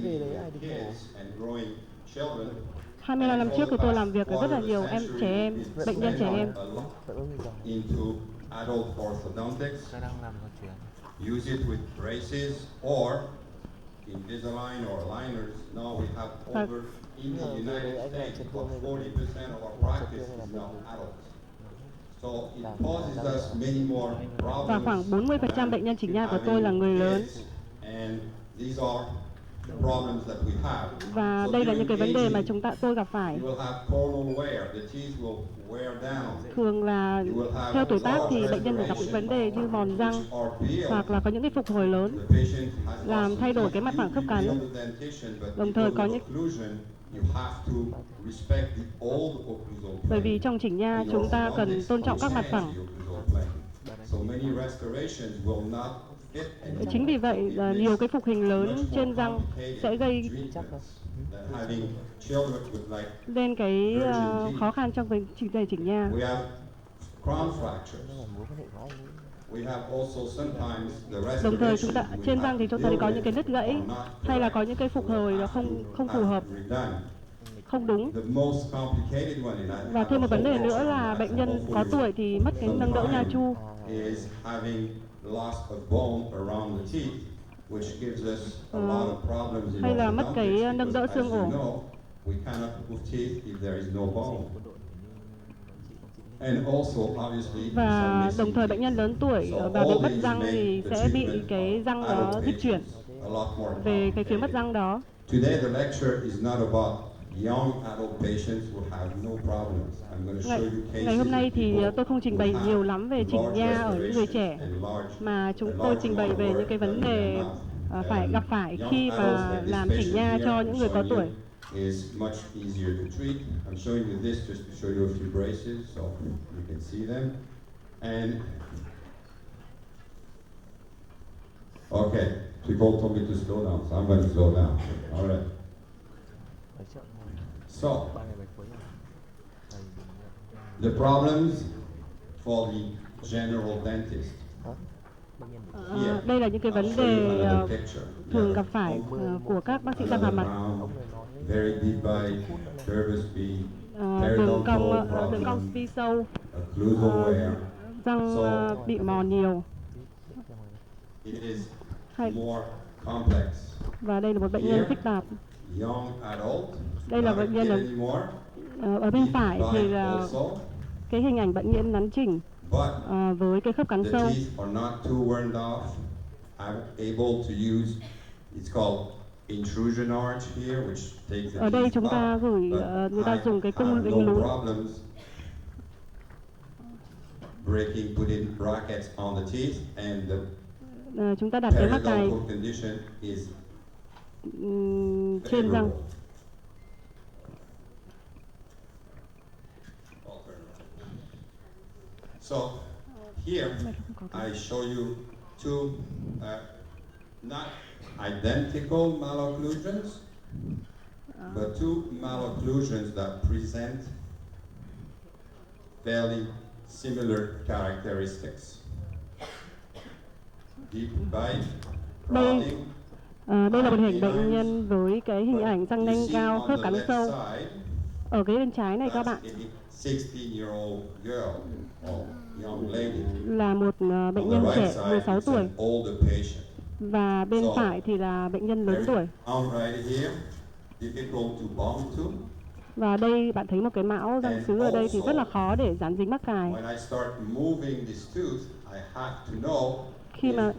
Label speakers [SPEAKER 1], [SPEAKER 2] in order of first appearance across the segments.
[SPEAKER 1] đề đấy ai định mổ?
[SPEAKER 2] 25 năm trước thì tôi làm việc với rất là nhiều trẻ em, bệnh nhân trẻ em.
[SPEAKER 1] Tôi đang làm một chuyện.
[SPEAKER 3] Use it with braces or Invisalign or aligners. Now we have over in the United States about 40% of our practice is now adults. So it causes us many more problems.
[SPEAKER 2] Và khoảng 40% bệnh nhân chỉnh nha của tôi là người lớn.
[SPEAKER 3] And these are the problems that we have.
[SPEAKER 2] Và đây là những cái vấn đề mà tôi gặp phải.
[SPEAKER 3] You will have corneal wear. The teeth will wear down.
[SPEAKER 2] Thường là theo tuổi tác thì bệnh nhân gặp những vấn đề như mòn răng hoặc là có những cái phục hồi lớn làm thay đổi cái mặt phẳng khớp cắn. Đồng thời có những bởi vì trong chỉnh nha chúng ta cần tôn trọng các mặt phẳng. Chính vì vậy nhiều cái phục hình lớn trên răng sẽ gây lên cái khó khăn trong cái chỉnh nha. Đồng thời chúng ta trên răng thì chúng ta có những cái nứt gãy hay là có những cái phục hồi nó không phù hợp, không đúng. Và thêm một vấn đề nữa là bệnh nhân có tuổi thì mất cái nâng đỡ nha chu. Hay là mất cái nâng đỡ xương ổ. Và đồng thời bệnh nhân lớn tuổi và bị mất răng thì sẽ bị cái răng đó dịch chuyển về cái phía mất răng đó. Ngày hôm nay thì tôi không trình bày nhiều lắm về chỉnh nha ở những người trẻ, mà chúng tôi trình bày về những cái vấn đề phải gặp phải khi mà làm chỉnh nha cho những người có tuổi.
[SPEAKER 3] Is much easier to treat. I'm showing you this just to show you a few braces so you can see them. And okay, people told me to slow down, so I'm going to slow down. All right. So the problems for the general dentist.
[SPEAKER 2] Đây là những cái vấn đề thường gặp phải của các bác sĩ răng hàm mặt. Đường cong đi sâu, răng bị mòn nhiều. Và đây là một bệnh nhân phức tạp. Đây là bệnh nhân ở bên phải thì là cái hình ảnh bệnh nhân nắn chỉnh với cái khớp cắn sâu. Ở đây chúng ta người ta dùng cái cung lĩnh lún. Chúng ta đặt cái mắt này trên răng.
[SPEAKER 3] So here I show you two not identical malocclusions, but two malocclusions that present fairly similar characteristics. Deep bite, crowding.
[SPEAKER 2] Đây là một hình bệnh nhân với cái hình ảnh răng nanh cao, khớp cắn sâu. Ở cái bên trái này các bạn là một bệnh nhân trẻ 16 tuổi. Và bên phải thì là bệnh nhân lớn tuổi. Và đây bạn thấy một cái mão răng sứ ở đây thì rất là khó để dán dính mắc cài. Khi mà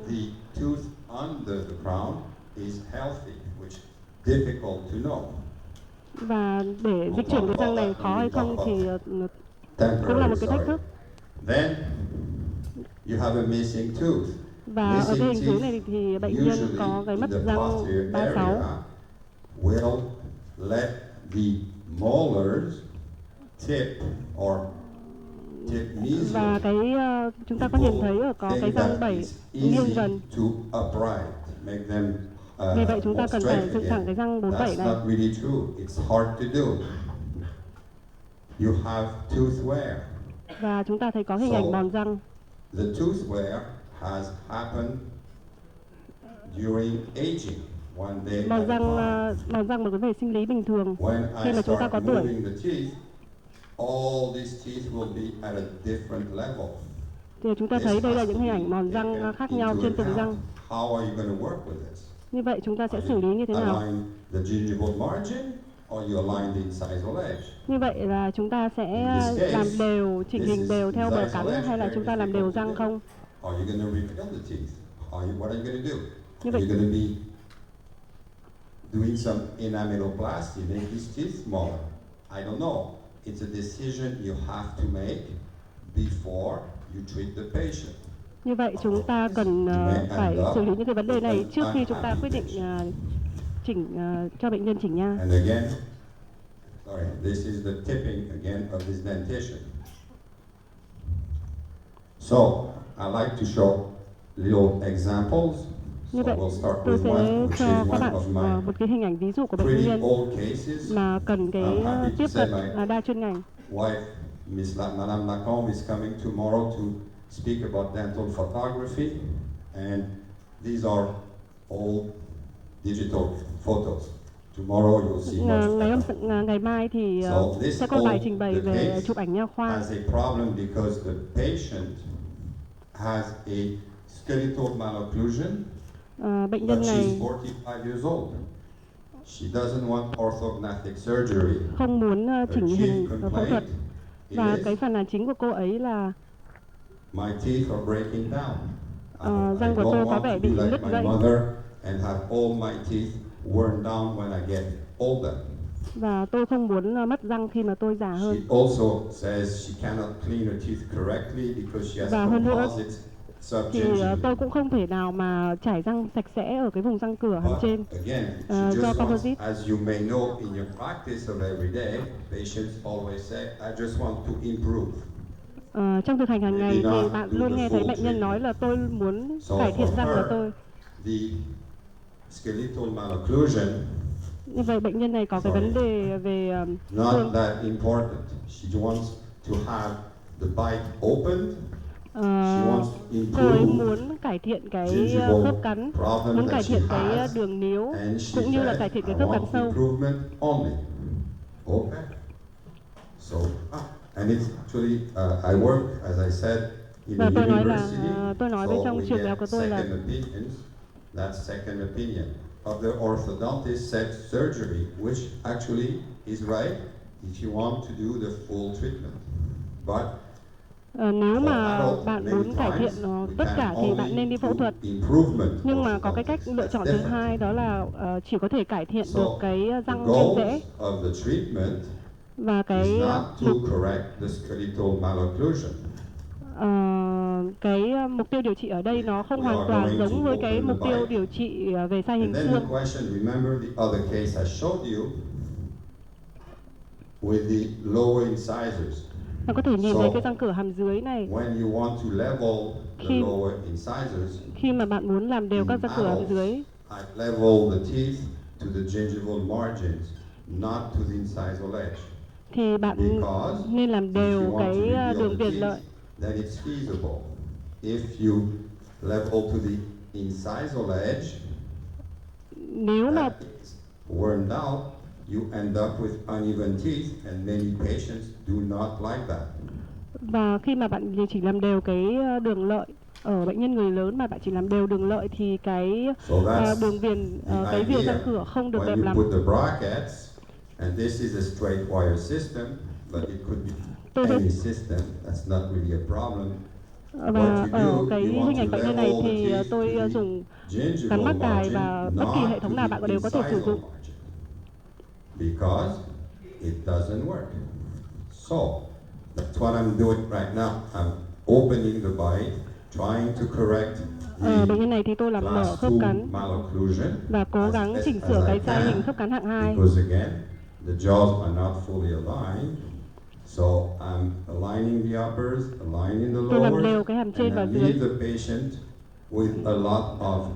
[SPEAKER 2] và để dịch chuyển cái răng này khó hay không thì cũng là một cái thách thức. Và ở cái hình dưới này thì bệnh nhân có cái mất răng 36.
[SPEAKER 3] Will let the molars tip or tip mesial.
[SPEAKER 2] Và cái chúng ta có nhìn thấy ở có cái răng 7 nghiêng dần. Vì vậy chúng ta cần phải dựng thẳng cái răng 47 này.
[SPEAKER 3] Really true. It's hard to do. You have tooth wear.
[SPEAKER 2] Và chúng ta thấy có hình ảnh mòn răng.
[SPEAKER 3] The tooth wear has happened during aging. one day
[SPEAKER 2] màu
[SPEAKER 3] at a time.
[SPEAKER 2] màu răng một cái vấn đề sinh lý bình thường.
[SPEAKER 3] When
[SPEAKER 2] Khi
[SPEAKER 3] I
[SPEAKER 2] mà chúng ta có
[SPEAKER 3] start
[SPEAKER 2] tuổi,
[SPEAKER 3] moving the teeth, all these teeth will be at a different level.
[SPEAKER 2] thì chúng ta thấy đây là những hình ảnh màu răng khác nhau trên từng răng.
[SPEAKER 3] How are you going to work with this?
[SPEAKER 2] Như vậy chúng ta sẽ xử lý như thế nào?
[SPEAKER 3] Align the gingival margin or you align the incisal edge?
[SPEAKER 2] Như vậy là chúng ta sẽ làm đều, chỉnh hình đều theo bờ cắn hay là chúng ta làm đều răng không?
[SPEAKER 3] Are you going to refill the teeth? What are you going to do?
[SPEAKER 2] Như
[SPEAKER 3] Are
[SPEAKER 2] vậy,
[SPEAKER 3] you going to be doing some enameloplasty, make these teeth smaller? I don't know. It's a decision you have to make before you treat the patient.
[SPEAKER 2] như vậy chúng ta cần phải xử lý những cái vấn đề này trước khi chúng ta quyết định cho bệnh nhân chỉnh nha.
[SPEAKER 3] And again, sorry, this is the tipping again of this dentition. So I like to show little examples.
[SPEAKER 2] Như
[SPEAKER 3] So
[SPEAKER 2] vậy,
[SPEAKER 3] we'll start
[SPEAKER 2] tôi
[SPEAKER 3] with one,
[SPEAKER 2] sẽ
[SPEAKER 3] which
[SPEAKER 2] cho
[SPEAKER 3] is
[SPEAKER 2] các
[SPEAKER 3] one
[SPEAKER 2] bạn
[SPEAKER 3] of my
[SPEAKER 2] một cái hình ảnh ví dụ của bệnh
[SPEAKER 3] pretty
[SPEAKER 2] nhân
[SPEAKER 3] old cases.
[SPEAKER 2] mà cần cái tiếp cận đa chuyên ngành.
[SPEAKER 3] Wife, Madame Lacombe is coming tomorrow to speak about dental photography, and these are all digital photos. Tomorrow you'll see much better.
[SPEAKER 2] Ngày mai thì sẽ có bài trình bày về chụp ảnh nha khoa.
[SPEAKER 3] Has a problem because the patient has a skeletal malocclusion.
[SPEAKER 2] Bệnh nhân này
[SPEAKER 3] she's 45 years old. She doesn't want orthognathic surgery.
[SPEAKER 2] Không muốn chỉnh hình và phẫu thuật. Và
[SPEAKER 3] is,
[SPEAKER 2] cái phàn nàn chính của cô ấy là
[SPEAKER 3] my teeth are breaking down.
[SPEAKER 2] răng của tôi có vẻ bị nứt gãy.
[SPEAKER 3] And have all my teeth worn down when I get older.
[SPEAKER 2] Và tôi không muốn mất răng khi mà tôi già hơn.
[SPEAKER 3] She also says she cannot clean her teeth correctly because she has composite subgingival.
[SPEAKER 2] Thì tôi cũng không thể nào mà chải răng sạch sẽ ở cái vùng răng cửa hàm trên do composite.
[SPEAKER 3] As you may know in your practice of every day, patients always say, I just want to improve.
[SPEAKER 2] Trong thực hành hàng ngày thì bạn luôn nghe thấy bệnh nhân nói là tôi muốn cải thiện răng của tôi.
[SPEAKER 3] The skeletal malocclusion.
[SPEAKER 2] Như vậy bệnh nhân này có cái vấn đề về
[SPEAKER 3] not that important. She wants to have the bite opened.
[SPEAKER 2] Cô ấy muốn cải thiện cái khớp cắn, muốn cải thiện cái đường níu, cũng như là cải thiện cái khớp cắn sâu.
[SPEAKER 3] Okay. So, and it's actually I work, as I said, in the university.
[SPEAKER 2] Tôi nói với trong trường đại học của tôi là
[SPEAKER 3] that second opinion of the orthodontist said surgery, which actually is right if you want to do the full treatment. But
[SPEAKER 2] nếu mà bạn muốn cải thiện tất cả thì bạn nên đi phẫu thuật. Nhưng mà có cái cách lựa chọn thứ hai, đó là chỉ có thể cải thiện được cái răng trên rễ. Và cái mục tiêu điều trị ở đây nó không hoàn toàn giống với cái mục tiêu điều trị về sai hình xương. Bạn có thể nhìn thấy cái răng cửa hàm dưới này. Khi mà bạn muốn làm đều các răng cửa hàm dưới, thì bạn nên làm đều cái đường viền lợi.
[SPEAKER 3] That it's feasible. If you level to the incisal edge,
[SPEAKER 2] nếu mà
[SPEAKER 3] worn out, you end up with uneven teeth, and many patients do not like that.
[SPEAKER 2] Và khi mà bạn chỉ làm đều cái đường lợi ở bệnh nhân người lớn mà bạn chỉ làm đều đường lợi thì cái đường viền cái viền răng cửa không được đẹp lắm.
[SPEAKER 3] And this is a straight wire system, but it could be any system. That's not really a problem.
[SPEAKER 2] Và ở cái hình ảnh bệnh nhân này thì tôi dùng gắn mắc cài và bất kỳ hệ thống nào bạn đều có thể sử dụng.
[SPEAKER 3] Because it doesn't work. So that's what I'm doing right now. I'm opening the bite, trying to correct
[SPEAKER 2] bệnh nhân này thì tôi làm mở khớp cắn và cố gắng chỉnh sửa cái sai hình khớp cắn hạng 2.
[SPEAKER 3] Because again, the jaws are not fully aligned. So I'm aligning the uppers, aligning the
[SPEAKER 2] Tôi làm
[SPEAKER 3] lowers,
[SPEAKER 2] đều cái hàm trên và
[SPEAKER 3] and I
[SPEAKER 2] dưới.
[SPEAKER 3] leave the patient with a lot of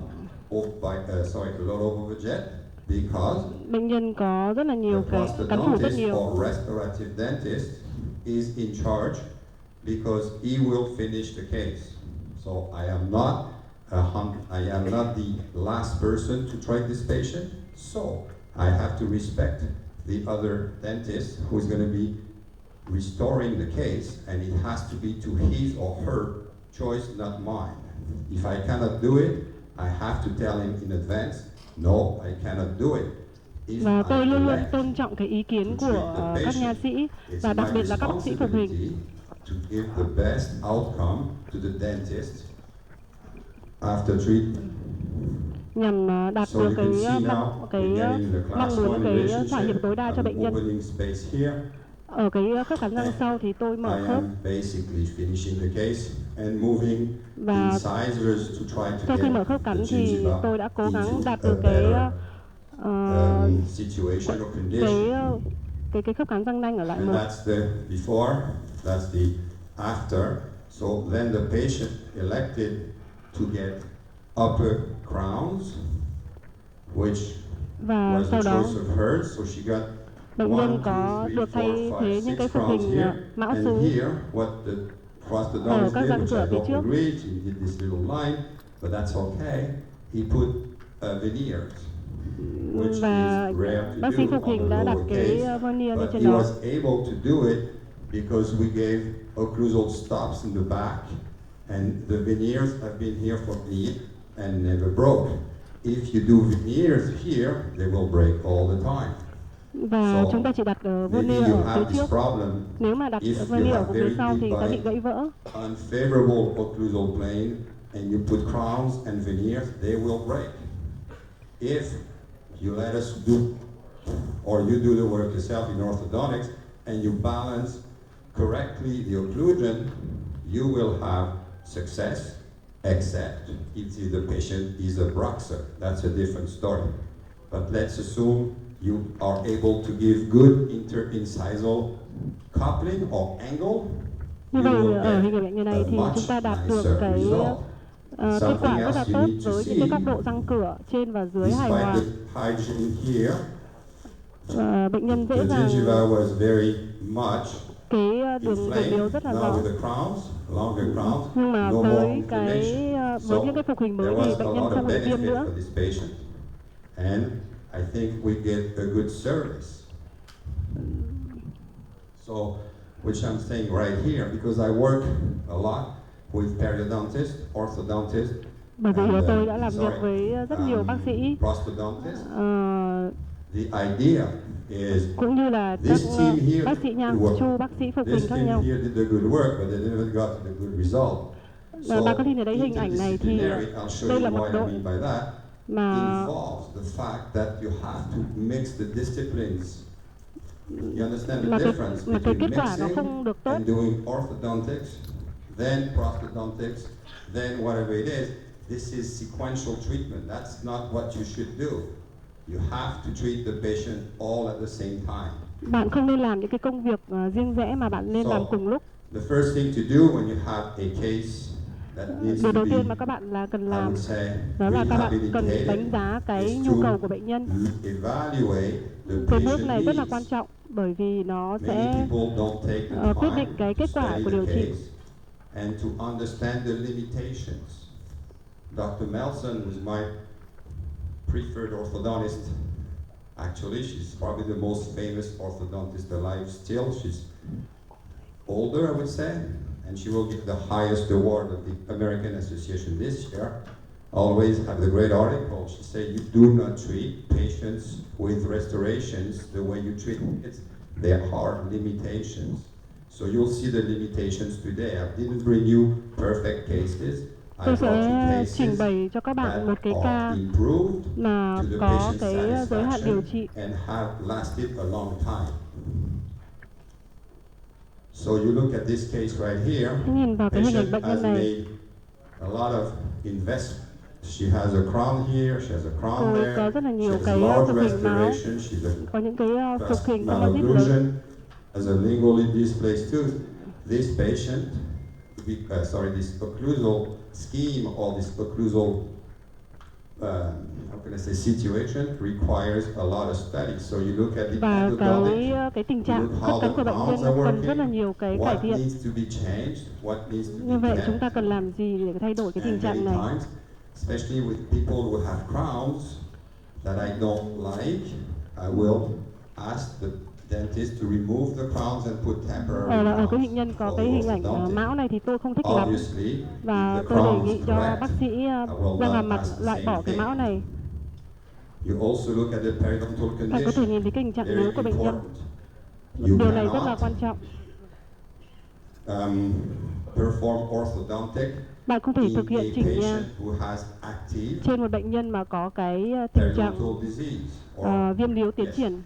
[SPEAKER 3] overjet because
[SPEAKER 2] Bệnh nhân có rất là nhiều cái cắn phủ rất nhiều.
[SPEAKER 3] or restorative dentist is in charge because he will finish the case. So I am not I am not the last person to treat this patient, so I have to respect the other dentist who is going to be restoring the case, and it has to be to his or her choice, not mine. If I cannot do it, I have to tell him in advance, no, I cannot do it.
[SPEAKER 2] Và tôi luôn luôn tôn trọng cái ý kiến của các nha sĩ và đặc biệt là các bác sĩ phục hình.
[SPEAKER 3] To give the best outcome to the dentist after treatment.
[SPEAKER 2] Nhằm đạt được cái mong muốn cái thỏa hiệp tối đa cho bệnh nhân. Ở cái khớp cắn răng sau thì tôi mở khớp và sau khi mở khớp cắn thì tôi đã cố gắng đạt được cái khớp cắn răng nanh ở loại 1.
[SPEAKER 3] That's the after. So then the patient elected to get upper crowns, which was the choice of hers. So she got
[SPEAKER 2] bệnh nhân có được thay thế những cái phục hình mão xứ ở các răng cửa phía trước. Và bác sĩ phục hình đã đặt cái veneer lên trên đó.
[SPEAKER 3] Because we gave occlusal stops in the back, and the veneers have been here for me and never broke. If you do veneers here, they will break all the time.
[SPEAKER 2] Và chúng ta chỉ đặt veneer ở phía trước. Nếu mà đặt veneer ở phía sau thì sẽ bị gãy vỡ.
[SPEAKER 3] Unfavorable occlusal plane, and you put crowns and veneers, they will break. If you let us do, or you do the work yourself in orthodontics, and you balance correctly the occlusion, you will have success, except if the patient is a bruxer. That's a different story. But let's assume you are able to give good interincisal coupling or angle.
[SPEAKER 2] Như vậy ở hình ảnh như này thì chúng ta đạt được cái kết quả rất là tốt với những cái góc độ răng cửa trên và dưới hài hòa. Bệnh nhân dễ dàng cái đường biếu rất là rõ. Nhưng mà với những cái phục hình mới thì bệnh nhân không bị viêm nữa.
[SPEAKER 3] And I think we get a good service. So, which I'm saying right here, because I work a lot with periodontists, orthodontists,
[SPEAKER 2] bởi vì tôi đã làm việc với rất nhiều bác sĩ,
[SPEAKER 3] the idea is
[SPEAKER 2] cũng như là các bác sĩ nha chu, bác sĩ phục hình khác nhau. Và bà có nhìn thấy đấy hình ảnh này thì đây là một đội mà cái kết quả nó không được tốt.
[SPEAKER 3] Then prosthodontics, then whatever it is, this is sequential treatment. That's not what you should do. You have to treat the patient all at the same time.
[SPEAKER 2] Bạn không nên làm những cái công việc riêng rẽ mà bạn nên làm cùng lúc.
[SPEAKER 3] The first thing to do when you have a case that needs
[SPEAKER 2] điều
[SPEAKER 3] to
[SPEAKER 2] đầu
[SPEAKER 3] be,
[SPEAKER 2] tiên mà các bạn cần làm đó là các bạn cần đánh giá cái nhu cầu của bệnh nhân. Cái bước này rất là quan trọng bởi vì nó sẽ quyết định cái kết quả của điều trị.
[SPEAKER 3] And to understand the limitations. Dr. Melson was my preferred orthodontist. Actually, she's probably the most famous orthodontist alive still. She's older, I would say, and she will get the highest award of the American Association this year. Always have the great article. She said, you do not treat patients with restorations the way you treat kids. There are limitations. So you'll see the limitations today. I didn't bring you perfect cases.
[SPEAKER 2] Tôi sẽ trình bày cho các bạn một cái ca mà có cái giới hạn điều trị.
[SPEAKER 3] So you look at this case right here.
[SPEAKER 2] Nhìn vào cái hình ảnh bệnh nhân này.
[SPEAKER 3] A lot of investment. She has a crown here, she has a crown there.
[SPEAKER 2] Có rất là nhiều cái phục hình máu. Có những cái phục hình composite lớn.
[SPEAKER 3] As a lingually displaced tooth, this patient, this occlusal scheme or this occlusal, how can I say, situation requires a lot of study. So you look at the endodontic,
[SPEAKER 2] cái tình trạng khớp cắn của bệnh nhân cần rất là nhiều cái cải thiện. Như vậy chúng ta cần làm gì để thay đổi cái tình trạng này?
[SPEAKER 3] especially with people who have crowns that I don't like, I will ask the dentist to remove the crowns and put temporary
[SPEAKER 2] ở cái
[SPEAKER 3] crowns
[SPEAKER 2] bệnh nhân có
[SPEAKER 3] for
[SPEAKER 2] cái
[SPEAKER 3] the
[SPEAKER 2] hình ảnh
[SPEAKER 3] orthodontic.
[SPEAKER 2] mão này thì tôi không thích lắm,
[SPEAKER 3] Obviously,
[SPEAKER 2] và
[SPEAKER 3] if the
[SPEAKER 2] tôi đề
[SPEAKER 3] crown
[SPEAKER 2] nghị
[SPEAKER 3] is
[SPEAKER 2] cho
[SPEAKER 3] correct,
[SPEAKER 2] bác sĩ
[SPEAKER 3] I will
[SPEAKER 2] răng hàm
[SPEAKER 3] not
[SPEAKER 2] mặt
[SPEAKER 3] ask the
[SPEAKER 2] loại
[SPEAKER 3] same
[SPEAKER 2] bỏ cái
[SPEAKER 3] thing.
[SPEAKER 2] mão này.
[SPEAKER 3] You also look at the periodontal
[SPEAKER 2] Bạn có thể nhìn
[SPEAKER 3] condition.
[SPEAKER 2] thấy cái tình trạng
[SPEAKER 3] Very
[SPEAKER 2] nếu của bệnh nhân.
[SPEAKER 3] important. You
[SPEAKER 2] Điều này rất là
[SPEAKER 3] cannot
[SPEAKER 2] quan trọng.
[SPEAKER 3] perform orthodontic
[SPEAKER 2] Bạn không thể
[SPEAKER 3] in
[SPEAKER 2] thực hiện
[SPEAKER 3] a
[SPEAKER 2] chỉnh nha
[SPEAKER 3] patient who has active
[SPEAKER 2] trên một bệnh nhân mà có cái tình trạng
[SPEAKER 3] periodontal disease or
[SPEAKER 2] viêm điếu tiến triển.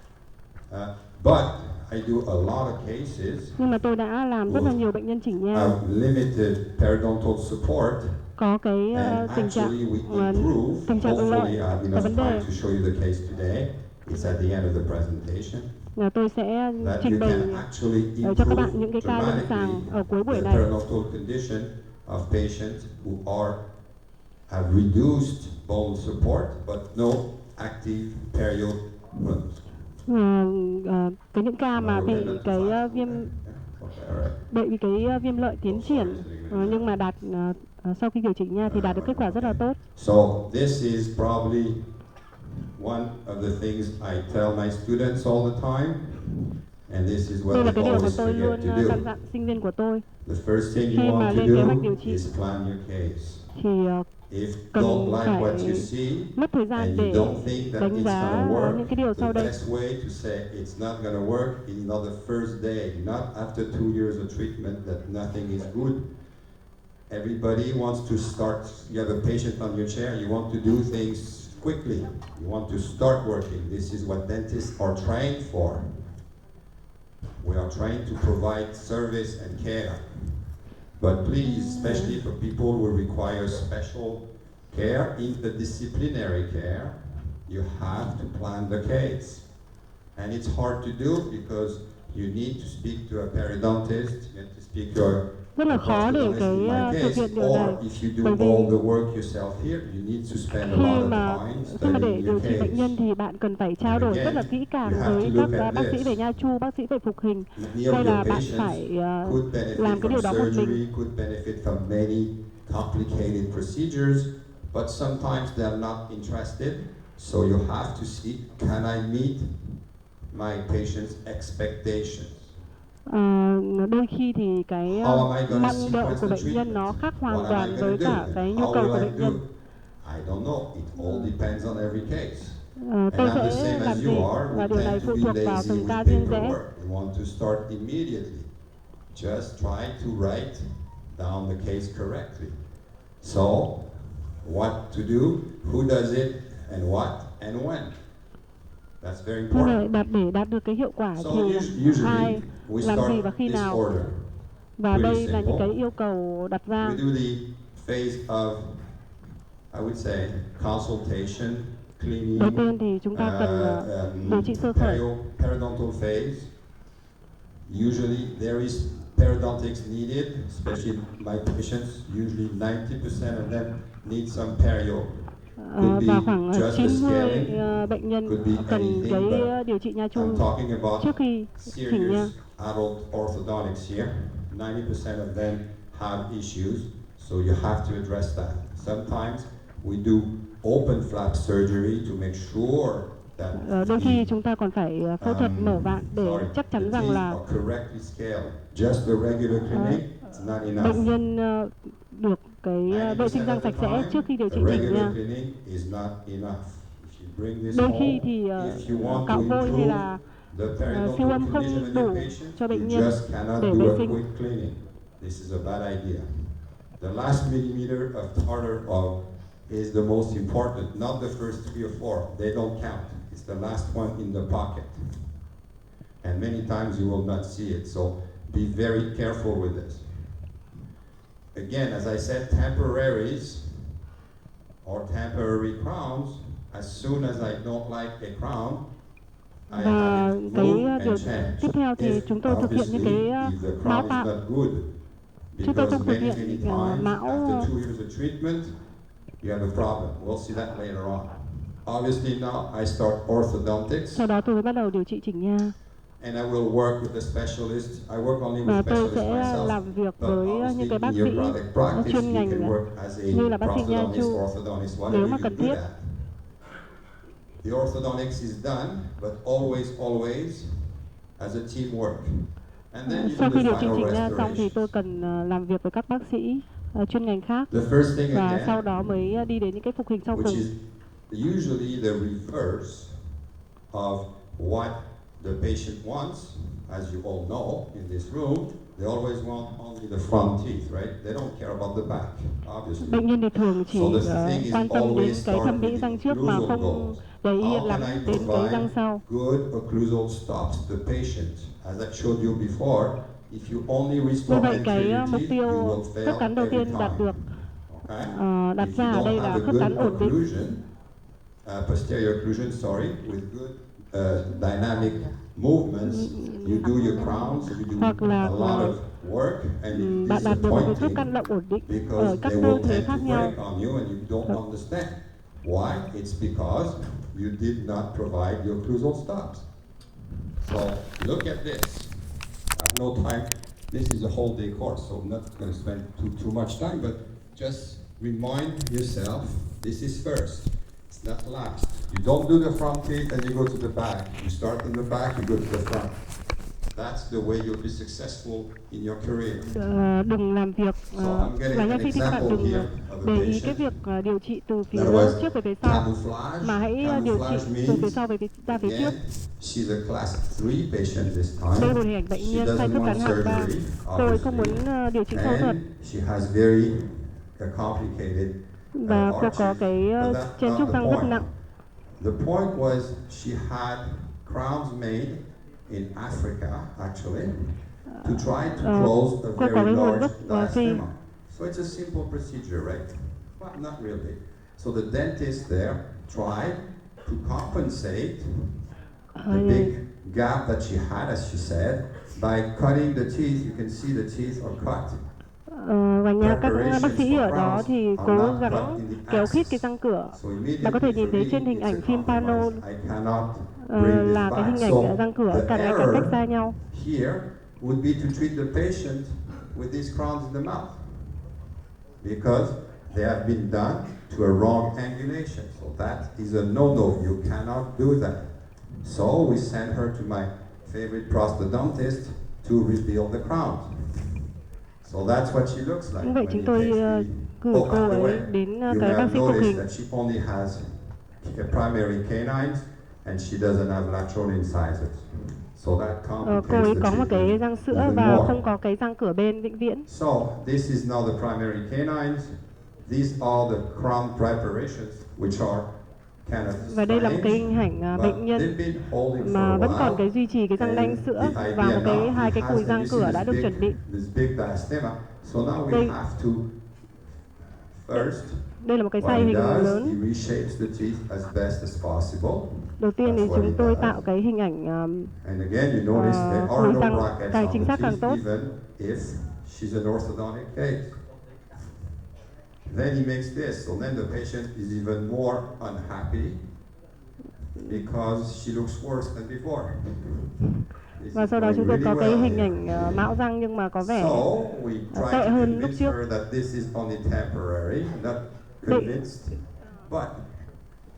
[SPEAKER 3] but I do a lot of cases
[SPEAKER 2] Nhưng mà tôi đã làm rất là nhiều bệnh nhân chỉnh nha,
[SPEAKER 3] have limited periodontal support,
[SPEAKER 2] có cái
[SPEAKER 3] and
[SPEAKER 2] tình trạng
[SPEAKER 3] actually we improve.
[SPEAKER 2] tình trạng
[SPEAKER 3] Hopefully
[SPEAKER 2] lợi
[SPEAKER 3] I have
[SPEAKER 2] có
[SPEAKER 3] enough
[SPEAKER 2] vấn
[SPEAKER 3] time
[SPEAKER 2] đề.
[SPEAKER 3] to show you the case today. It's at the end of the presentation.
[SPEAKER 2] Là tôi sẽ
[SPEAKER 3] That
[SPEAKER 2] trình
[SPEAKER 3] you
[SPEAKER 2] bày
[SPEAKER 3] can actually
[SPEAKER 2] cho các bạn
[SPEAKER 3] improve
[SPEAKER 2] những cái ca lâm sàng
[SPEAKER 3] dramatically
[SPEAKER 2] ở cuối buổi
[SPEAKER 3] the
[SPEAKER 2] này.
[SPEAKER 3] periodontal condition of patients who have reduced bone support but no active period wounds.
[SPEAKER 2] Cái những ca mà bị cái viêm lợi tiến triển nhưng mà đạt sau khi điều chỉnh nha thì đạt được kết quả rất là tốt.
[SPEAKER 3] So this is probably one of the things I tell my students all the time, and this is
[SPEAKER 2] Đây là
[SPEAKER 3] what
[SPEAKER 2] cái
[SPEAKER 3] they
[SPEAKER 2] điều mà
[SPEAKER 3] always
[SPEAKER 2] tôi luôn
[SPEAKER 3] forget to
[SPEAKER 2] căn
[SPEAKER 3] do.
[SPEAKER 2] dặn sinh viên của tôi.
[SPEAKER 3] The first thing
[SPEAKER 2] Khi
[SPEAKER 3] you
[SPEAKER 2] mà
[SPEAKER 3] want to
[SPEAKER 2] lên kế hoạch điều
[SPEAKER 3] do
[SPEAKER 2] trị
[SPEAKER 3] is plan your case.
[SPEAKER 2] thì
[SPEAKER 3] If
[SPEAKER 2] cần
[SPEAKER 3] don't like what you
[SPEAKER 2] phải
[SPEAKER 3] see
[SPEAKER 2] mất thời gian
[SPEAKER 3] and you
[SPEAKER 2] để
[SPEAKER 3] don't think that
[SPEAKER 2] đánh
[SPEAKER 3] it's
[SPEAKER 2] giá
[SPEAKER 3] gonna work,
[SPEAKER 2] những cái điều sau
[SPEAKER 3] the
[SPEAKER 2] đây.
[SPEAKER 3] best way to say it's not gonna work is not the first day, not after 2 years of treatment that nothing is good. Everybody wants to start. You have a patient on your chair, you want to do things quickly. You want to start working. This is what dentists are trained for. We are trained to provide service and care. But please, especially for people who require special care, interdisciplinary care, you have to plan the case. And it's hard to do because you need to speak to a periodontist, you need to speak to a
[SPEAKER 2] Rất là khó để
[SPEAKER 3] in my
[SPEAKER 2] thực
[SPEAKER 3] case,
[SPEAKER 2] hiện điều này.
[SPEAKER 3] or if you do
[SPEAKER 2] Bởi vì
[SPEAKER 3] all the work yourself here, you need to spend a
[SPEAKER 2] khi
[SPEAKER 3] lot of
[SPEAKER 2] mà
[SPEAKER 3] time
[SPEAKER 2] để
[SPEAKER 3] studying
[SPEAKER 2] điều
[SPEAKER 3] your
[SPEAKER 2] trị bệnh
[SPEAKER 3] case.
[SPEAKER 2] nhân thì bạn cần phải trao đổi rất là kỹ càng
[SPEAKER 3] You have
[SPEAKER 2] với
[SPEAKER 3] to look
[SPEAKER 2] các
[SPEAKER 3] at
[SPEAKER 2] bác sĩ
[SPEAKER 3] this.
[SPEAKER 2] về nha chu, bác sĩ về phục hình.
[SPEAKER 3] Many of
[SPEAKER 2] Hay là
[SPEAKER 3] your
[SPEAKER 2] bạn
[SPEAKER 3] patients
[SPEAKER 2] phải
[SPEAKER 3] could benefit
[SPEAKER 2] làm cái điều
[SPEAKER 3] from
[SPEAKER 2] đó một mình.
[SPEAKER 3] surgery, could benefit from many complicated procedures, but sometimes they're not interested. So you have to see, can I meet my patient's expectations?
[SPEAKER 2] Đôi khi thì cái mong đợi của bệnh nhân nó khác hoàn toàn với cả cái nhu cầu của bệnh nhân.
[SPEAKER 3] I don't know. It all depends on every case.
[SPEAKER 2] Tôi sẽ làm gì và điều này phụ thuộc vào từng ca riêng rẽ.
[SPEAKER 3] We want to start immediately. Just try to write down the case correctly. So, what to do, who does it, and what, and when. That's very important.
[SPEAKER 2] Để đạt được cái hiệu quả
[SPEAKER 3] So
[SPEAKER 2] thì ai
[SPEAKER 3] we
[SPEAKER 2] làm
[SPEAKER 3] start
[SPEAKER 2] gì và khi
[SPEAKER 3] this
[SPEAKER 2] nào.
[SPEAKER 3] order.
[SPEAKER 2] Và đây
[SPEAKER 3] Pretty
[SPEAKER 2] là những cái
[SPEAKER 3] simple.
[SPEAKER 2] yêu cầu đặt ra.
[SPEAKER 3] We do the phase of, I would say, consultation, cleaning.
[SPEAKER 2] Đầu tiên thì chúng ta cần điều trị sơ khởi.
[SPEAKER 3] Periodontal phase. Usually there is periodontics needed, especially my patients. Usually 90% of them need some perio.
[SPEAKER 2] Và khoảng 90 bệnh nhân cần cái điều trị nha chu trước khi chỉnh nha.
[SPEAKER 3] Adult orthodontics here, 90% of them have issues, so you have to address that. Sometimes we do open flap surgery to make sure that
[SPEAKER 2] đôi khi chúng ta còn phải phẫu thuật mở vạn để chắc chắn rằng là bệnh nhân được cái vệ sinh răng sạch sẽ trước khi điều trị chỉnh nha. Đôi khi thì cạo vôi hay là siêu âm không đủ cho bệnh nhân để vệ sinh.
[SPEAKER 3] This is a bad idea. The last millimeter of tartar is the most important, not the first 3 or 4. They don't count. It's the last one in the pocket. And many times you will not see it, so be very careful with this. Again, as I said, temporaries or temporary crowns, as soon as I don't like a crown, I have it moved and changed.
[SPEAKER 2] Tiếp theo thì chúng tôi thực hiện những cái mão tạm. Chúng tôi không thực hiện mão.
[SPEAKER 3] After 2 years of treatment, you have a problem. We'll see that later on. Obviously now I start orthodontics.
[SPEAKER 2] Sau đó tôi mới bắt đầu điều trị chỉnh nha.
[SPEAKER 3] And I will work with the specialist. I work only
[SPEAKER 2] Và
[SPEAKER 3] with
[SPEAKER 2] tôi
[SPEAKER 3] specialists
[SPEAKER 2] sẽ
[SPEAKER 3] myself.
[SPEAKER 2] làm việc
[SPEAKER 3] But
[SPEAKER 2] với
[SPEAKER 3] obviously,
[SPEAKER 2] những cái bác
[SPEAKER 3] in your
[SPEAKER 2] sĩ
[SPEAKER 3] private practice,
[SPEAKER 2] chuyên
[SPEAKER 3] you
[SPEAKER 2] ngành
[SPEAKER 3] can work as a
[SPEAKER 2] như là bác sĩ nha
[SPEAKER 3] prosthodontist,
[SPEAKER 2] chu
[SPEAKER 3] orthodontist,
[SPEAKER 2] nếu
[SPEAKER 3] whatever
[SPEAKER 2] mà
[SPEAKER 3] you
[SPEAKER 2] cần
[SPEAKER 3] can do
[SPEAKER 2] thiết.
[SPEAKER 3] that. The orthodontics is done, but always as a teamwork. And then you
[SPEAKER 2] Sau
[SPEAKER 3] do
[SPEAKER 2] khi
[SPEAKER 3] the
[SPEAKER 2] điều chỉnh
[SPEAKER 3] final
[SPEAKER 2] chỉnh nha xong thì tôi
[SPEAKER 3] restoration.
[SPEAKER 2] cần làm việc với các bác sĩ chuyên ngành khác
[SPEAKER 3] The first thing
[SPEAKER 2] và sau
[SPEAKER 3] again,
[SPEAKER 2] đó mới đi đến những cái phục hình sau
[SPEAKER 3] which
[SPEAKER 2] cùng.
[SPEAKER 3] is usually the reverse of what the patient wants. As you all know, in this room, they always want only the front teeth, right? They don't care about the back, obviously.
[SPEAKER 2] Bệnh nhân thì thường chỉ
[SPEAKER 3] So the thing is
[SPEAKER 2] quan tâm đến
[SPEAKER 3] always
[SPEAKER 2] cái
[SPEAKER 3] start
[SPEAKER 2] thẩm mỹ
[SPEAKER 3] with
[SPEAKER 2] răng
[SPEAKER 3] the
[SPEAKER 2] trước mà
[SPEAKER 3] occlusal
[SPEAKER 2] không
[SPEAKER 3] goals.
[SPEAKER 2] để ý
[SPEAKER 3] How
[SPEAKER 2] lắm
[SPEAKER 3] can I
[SPEAKER 2] đến cái răng
[SPEAKER 3] provide
[SPEAKER 2] sau.
[SPEAKER 3] good occlusal stops to the patient? As I showed you before, if you only
[SPEAKER 2] Như
[SPEAKER 3] restore
[SPEAKER 2] vậy cái
[SPEAKER 3] anterior
[SPEAKER 2] mục
[SPEAKER 3] teeth,
[SPEAKER 2] tiêu
[SPEAKER 3] you will
[SPEAKER 2] khớp
[SPEAKER 3] fail
[SPEAKER 2] cắn đầu
[SPEAKER 3] every
[SPEAKER 2] tiên đạt
[SPEAKER 3] time.
[SPEAKER 2] được
[SPEAKER 3] Okay?
[SPEAKER 2] đặt
[SPEAKER 3] If
[SPEAKER 2] ra
[SPEAKER 3] you
[SPEAKER 2] ở đây
[SPEAKER 3] don't
[SPEAKER 2] là
[SPEAKER 3] have a
[SPEAKER 2] khớp
[SPEAKER 3] good
[SPEAKER 2] cắn ổn định.
[SPEAKER 3] occlusion, posterior occlusion, sorry, with good dynamic movements, you do your crowns, you do
[SPEAKER 2] Hoặc là
[SPEAKER 3] a lot of work, and it's
[SPEAKER 2] bạn đạt được một cái khớp
[SPEAKER 3] disappointing
[SPEAKER 2] cắn động ổn định ở
[SPEAKER 3] because
[SPEAKER 2] các
[SPEAKER 3] they
[SPEAKER 2] tư
[SPEAKER 3] will
[SPEAKER 2] thế
[SPEAKER 3] tend to
[SPEAKER 2] khác nhau.
[SPEAKER 3] break on you and you don't understand. Why? It's because you did not provide your occlusal stops. So look at this. I have no time. This is a whole day course, so I'm not going to spend too much time, but just remind yourself, this is first, it's not last. You don't do the front teeth and you go to the back. You start in the back, you go to the front. That's the way you'll be successful in your career.
[SPEAKER 2] Đừng làm việc là nha sĩ thì các bạn đừng để ý cái việc điều trị từ phía trước về phía sau, mà hãy điều trị từ phía sau về ra phía trước.
[SPEAKER 3] She's a class 3 patient this time.
[SPEAKER 2] Đây là một hình ảnh bệnh nhân sai khớp cắn hạng 3. Cô ấy không muốn điều trị phẫu thuật.
[SPEAKER 3] She has very complicated
[SPEAKER 2] và cô có cái chen trúc răng rất nặng.
[SPEAKER 3] The point was she had crowns made in Africa actually to try to close a very large diastema. So it's a simple procedure, right? But not really. So the dentist there tried to compensate the big gap that she had, as she said, by cutting the teeth. You can see the teeth are cut.
[SPEAKER 2] Và các bác sĩ ở đó thì cố gắng kéo khít cái răng cửa. Bạn có thể nhìn thấy trên hình ảnh phim pano là cái hình ảnh răng cửa càng ngày càng cách xa nhau.
[SPEAKER 3] Here would be to treat the patient with these crowns in the mouth because they have been done to a wrong angulation. So that is a no-no. You cannot do that. So we send her to my favorite prosthodontist to rebuild the crown. So that's what she looks like.
[SPEAKER 2] Vậy chúng tôi cử cô ấy đến cái bác sĩ phục hình.
[SPEAKER 3] That she only has primary canines and she doesn't have lateral incisors. So that complicates
[SPEAKER 2] cô ấy
[SPEAKER 3] the
[SPEAKER 2] có một cái
[SPEAKER 3] treatment
[SPEAKER 2] răng sữa và không có cái răng cửa bên vĩnh viễn.
[SPEAKER 3] So this is now the primary canines. These are the crown preparations which are kind of
[SPEAKER 2] và đây là một cái hình ảnh bệnh nhân mà vẫn còn cái duy trì cái răng nanh sữa và một cái hai cái cùi răng cửa đã được chuẩn bị. Đây là một cái size hình lớn. Đầu tiên thì chúng tôi tạo cái hình ảnh cùi răng càng chính xác càng tốt.
[SPEAKER 3] Then he makes this, so then the patient is even more unhappy because she looks worse than before.
[SPEAKER 2] Và sau đó chúng tôi có cái hình ảnh mạo răng nhưng mà có vẻ tệ hơn lúc trước.
[SPEAKER 3] This is only temporary, not convinced, but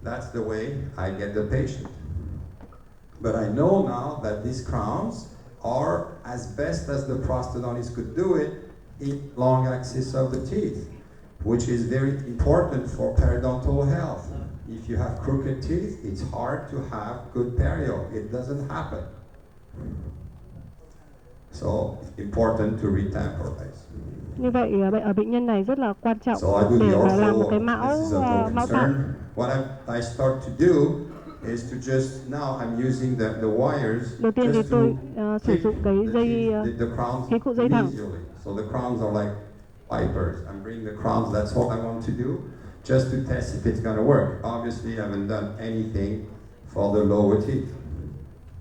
[SPEAKER 3] that's the way I get the patient. But I know now that these crowns are as best as the prosthodontist could do it in long axis of the teeth, which is very important for periodontal health. If you have crooked teeth, it's hard to have good perio. It doesn't happen. So it's important to retemporize.
[SPEAKER 2] Như vậy ở bệnh nhân này rất là quan trọng để làm một cái mão tạo.
[SPEAKER 3] What I start to do is to just now I'm using the wires.
[SPEAKER 2] Đầu tiên thì tôi sử dụng cái dây cái cụ dây thẳng.
[SPEAKER 3] So the crowns are like wipers. I'm bringing the crowns. That's what I want to do, just to test if it's going to work. Obviously, I haven't done anything for the lower teeth.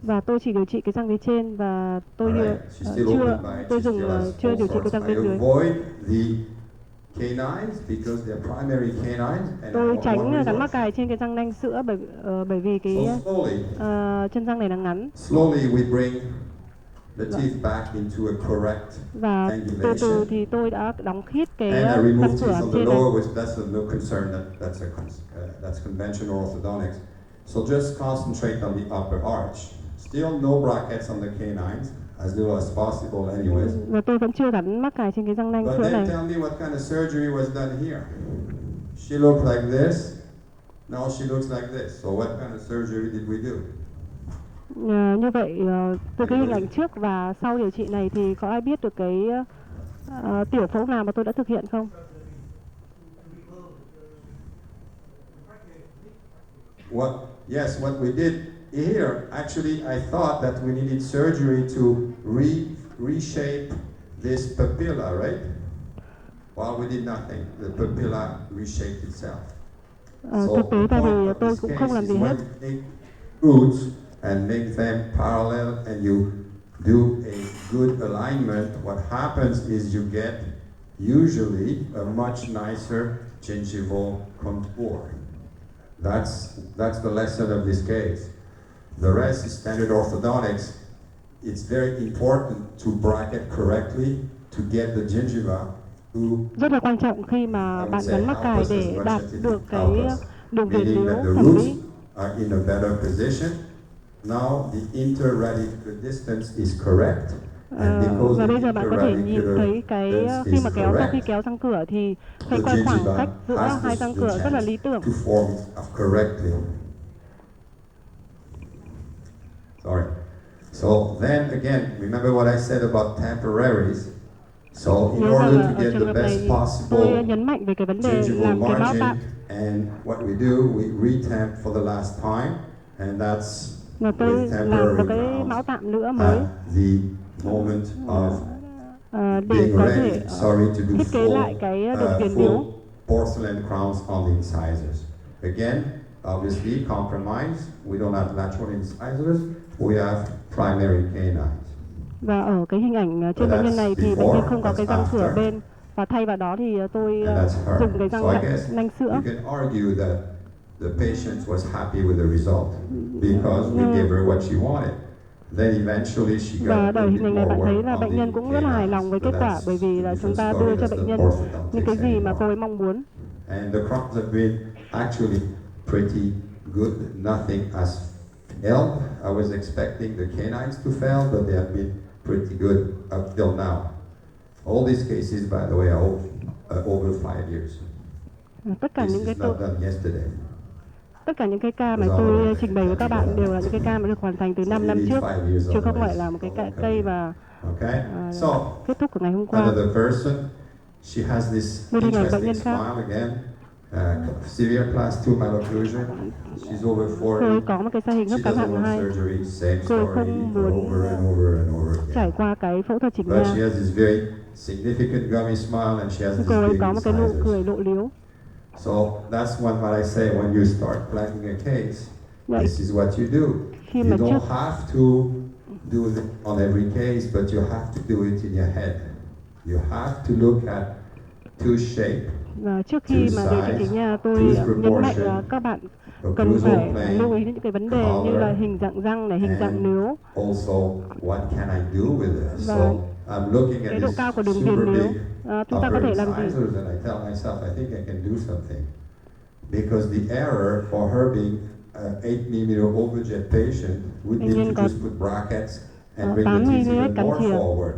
[SPEAKER 2] Và tôi chỉ điều trị cái răng phía trên và tôi chưa điều trị cái răng bên dưới.
[SPEAKER 3] I avoid the canines because they're primary canines. And
[SPEAKER 2] Tôi
[SPEAKER 3] one
[SPEAKER 2] tránh gắn
[SPEAKER 3] result.
[SPEAKER 2] mắc cài trên cái răng nanh sữa bởi vì cái
[SPEAKER 3] So slowly,
[SPEAKER 2] chân răng này là ngắn.
[SPEAKER 3] slowly we bring the teeth back into a correct
[SPEAKER 2] Và từ từ
[SPEAKER 3] angulation.
[SPEAKER 2] thì tôi đã đóng khít cái
[SPEAKER 3] And I
[SPEAKER 2] răng
[SPEAKER 3] remove
[SPEAKER 2] cửa
[SPEAKER 3] teeth on the
[SPEAKER 2] trên này.
[SPEAKER 3] lower, which that's no concern. That's conventional orthodontics. So just concentrate on the upper arch. Still no brackets on the canines, as little as possible, anyways.
[SPEAKER 2] Và tôi vẫn chưa gắn mắc cài trên cái răng nanh
[SPEAKER 3] But
[SPEAKER 2] sữa
[SPEAKER 3] then
[SPEAKER 2] này.
[SPEAKER 3] tell me what kind of surgery was done here. She looked like this. Now she looks like this. So what kind of surgery did we do?
[SPEAKER 2] Như vậy từ cái hình ảnh trước và sau điều trị này thì có ai biết được cái tiểu phẫu nào mà tôi đã thực hiện không?
[SPEAKER 3] Yes, what we did here, actually I thought that we needed surgery to reshape this papilla, right? Well, we did nothing. The papilla reshaped itself.
[SPEAKER 2] Thực tế tại vì tôi cũng không làm gì hết.
[SPEAKER 3] Roots and make them parallel and you do a good alignment, what happens is you get usually a much nicer gingival contour. That's the lesson of this case. The rest is standard orthodontics. It's very important to bracket correctly to get the gingiva to
[SPEAKER 2] Rất là quan trọng khi mà bạn gắn mắc cài để đạt được cái đường viền
[SPEAKER 3] meaning
[SPEAKER 2] liếu
[SPEAKER 3] that the
[SPEAKER 2] thẩm
[SPEAKER 3] roots
[SPEAKER 2] mỹ.
[SPEAKER 3] are in a better position. Now the interradicular distance is correct.
[SPEAKER 2] Và bây giờ bạn có thể nhìn thấy cái khi mà kéo sau khi kéo răng cửa thì thấy coi khoảng cách giữa hai răng cửa rất là lý tưởng.
[SPEAKER 3] Sorry. So then again, remember what I said about temporaries. So in order to get the best possible
[SPEAKER 2] tôi nhấn mạnh về cái vấn đề
[SPEAKER 3] gingival
[SPEAKER 2] làm cái mão
[SPEAKER 3] margin,
[SPEAKER 2] tạm.
[SPEAKER 3] and what we do, we retemp for the last time, and that's
[SPEAKER 2] Và tôi
[SPEAKER 3] with
[SPEAKER 2] làm
[SPEAKER 3] temporary
[SPEAKER 2] một cái
[SPEAKER 3] crowns
[SPEAKER 2] mão tạm nữa mới
[SPEAKER 3] at the moment of
[SPEAKER 2] để
[SPEAKER 3] being
[SPEAKER 2] có
[SPEAKER 3] ready.
[SPEAKER 2] thể
[SPEAKER 3] Sorry, to do
[SPEAKER 2] thiết kế lại cái đường viền liếu.
[SPEAKER 3] full porcelain crowns on the incisors. Again, obviously compromise. We don't have lateral incisors. We have primary canines.
[SPEAKER 2] Và ở cái hình ảnh trên bệnh nhân này thì bệnh nhân không có cái răng cửa bên, và thay vào đó thì tôi dùng cái răng nanh sữa.
[SPEAKER 3] You can argue that the patient was happy with the result because we gave her what she wanted. Then eventually she got
[SPEAKER 2] Và
[SPEAKER 3] a
[SPEAKER 2] ở
[SPEAKER 3] bit
[SPEAKER 2] hình ảnh này
[SPEAKER 3] more
[SPEAKER 2] bạn thấy
[SPEAKER 3] work
[SPEAKER 2] là
[SPEAKER 3] on
[SPEAKER 2] bệnh
[SPEAKER 3] the
[SPEAKER 2] nhân cũng rất là hài lòng với kết quả, bởi vì là chúng ta đưa cho bệnh nhân những cái gì mà cô ấy mong muốn.
[SPEAKER 3] And the crowns have been actually pretty good. Nothing has failed. I was expecting the canines to fail, but they have been pretty good up till now. All these cases, by the way, are over 5 years.
[SPEAKER 2] Tất cả những cái tất cả những cái ca mà
[SPEAKER 3] Rồi.
[SPEAKER 2] tôi trình bày với các bạn đều là những cái ca mà được hoàn thành từ 5 năm trước, chứ không phải là một cái cây và kết thúc của ngày hôm qua.
[SPEAKER 3] Another person, she has this
[SPEAKER 2] Một hình ảnh bệnh
[SPEAKER 3] interesting
[SPEAKER 2] nhân khác.
[SPEAKER 3] smile again. Severe class 2 malocclusion. She's over 40.
[SPEAKER 2] Cô ấy có một cái sa hình
[SPEAKER 3] She
[SPEAKER 2] hấp cắn
[SPEAKER 3] doesn't
[SPEAKER 2] hạng
[SPEAKER 3] want
[SPEAKER 2] 2.
[SPEAKER 3] surgery, same
[SPEAKER 2] Cô ấy
[SPEAKER 3] story
[SPEAKER 2] không
[SPEAKER 3] over
[SPEAKER 2] muốn
[SPEAKER 3] and over and over again.
[SPEAKER 2] trải qua cái phẫu thuật chỉnh
[SPEAKER 3] But
[SPEAKER 2] nha.
[SPEAKER 3] she has this very significant gummy smile and she has this
[SPEAKER 2] Cô ấy
[SPEAKER 3] big
[SPEAKER 2] có một cái nụ
[SPEAKER 3] incisors.
[SPEAKER 2] cười lộ liếu.
[SPEAKER 3] So that's what I say when you start planning a case.
[SPEAKER 2] Vậy,
[SPEAKER 3] This is what you do.
[SPEAKER 2] khi
[SPEAKER 3] You
[SPEAKER 2] mà
[SPEAKER 3] don't
[SPEAKER 2] trước
[SPEAKER 3] have to do it on every case, but you have to do it in your head. You have to look at tooth shape,
[SPEAKER 2] và trước khi mà điều trị chỉnh nha, tôi nhấn mạnh là các bạn cần phải lưu ý đến những cái vấn đề như là hình dạng răng này, hình dạng nướu.
[SPEAKER 3] Also, what can I do with this?
[SPEAKER 2] Và
[SPEAKER 3] So I'm looking at
[SPEAKER 2] cái độ
[SPEAKER 3] this
[SPEAKER 2] cao của đường viền
[SPEAKER 3] super
[SPEAKER 2] liếu.
[SPEAKER 3] big
[SPEAKER 2] Chúng ta có
[SPEAKER 3] upper
[SPEAKER 2] thể làm gì?
[SPEAKER 3] incisors, and I tell myself, I think I can do something. Because the error for her being an 8 mm overjet patient would be to just put brackets and bring the teeth even more forward.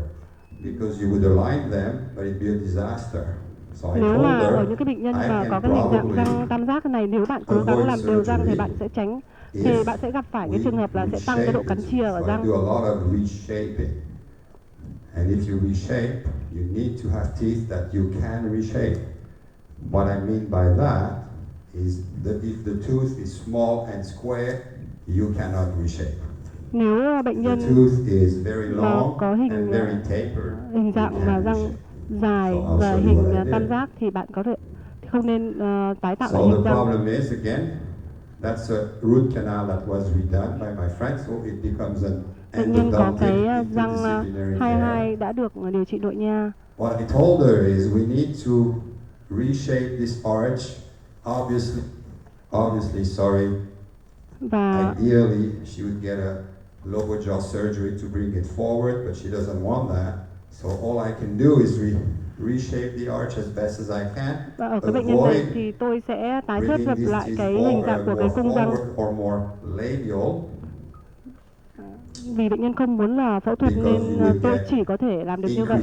[SPEAKER 3] Because you would align them, but it'd be a disaster. So I
[SPEAKER 2] Nếu
[SPEAKER 3] told
[SPEAKER 2] mà ở
[SPEAKER 3] her,
[SPEAKER 2] những cái bệnh nhân
[SPEAKER 3] I
[SPEAKER 2] mà có
[SPEAKER 3] can
[SPEAKER 2] cái hình dạng
[SPEAKER 3] probably
[SPEAKER 2] răng tam giác này, nếu bạn cố gắng làm đều răng thì bạn sẽ tránh, thì bạn sẽ gặp phải cái trường hợp là sẽ tăng cái độ cắn chia ở răng.
[SPEAKER 3] do a lot of reshaping. And if you reshape, you need to have teeth that you can reshape. What I mean by that is that if the tooth is small and square, you cannot reshape.
[SPEAKER 2] Nếu bệnh nhân
[SPEAKER 3] The tooth is very
[SPEAKER 2] mà
[SPEAKER 3] long
[SPEAKER 2] có
[SPEAKER 3] and very tapered,
[SPEAKER 2] hình dạng mà răng dài và hình tam giác thì bạn có thể không nên tái tạo lại
[SPEAKER 3] So
[SPEAKER 2] hình
[SPEAKER 3] the
[SPEAKER 2] răng.
[SPEAKER 3] problem is again, that's a root canal that was redone by my friend, so it becomes an
[SPEAKER 2] Bệnh nhân có cái
[SPEAKER 3] endodontic
[SPEAKER 2] răng
[SPEAKER 3] interdisciplinary
[SPEAKER 2] 22
[SPEAKER 3] care.
[SPEAKER 2] đã được điều trị nội nha.
[SPEAKER 3] What I told her is we need to reshape this arch. Obviously, sorry.
[SPEAKER 2] Và
[SPEAKER 3] Ideally, she would get a lower jaw surgery to bring it forward, but she doesn't want that. So all I can do is reshape the arch as best as I can.
[SPEAKER 2] Và ở cái bệnh nhân này thì tôi sẽ tái thiết lập lại cái hình dạng của cái cung răng. Vì bệnh nhân không muốn là phẫu thuật nên tôi chỉ có thể làm được như vậy.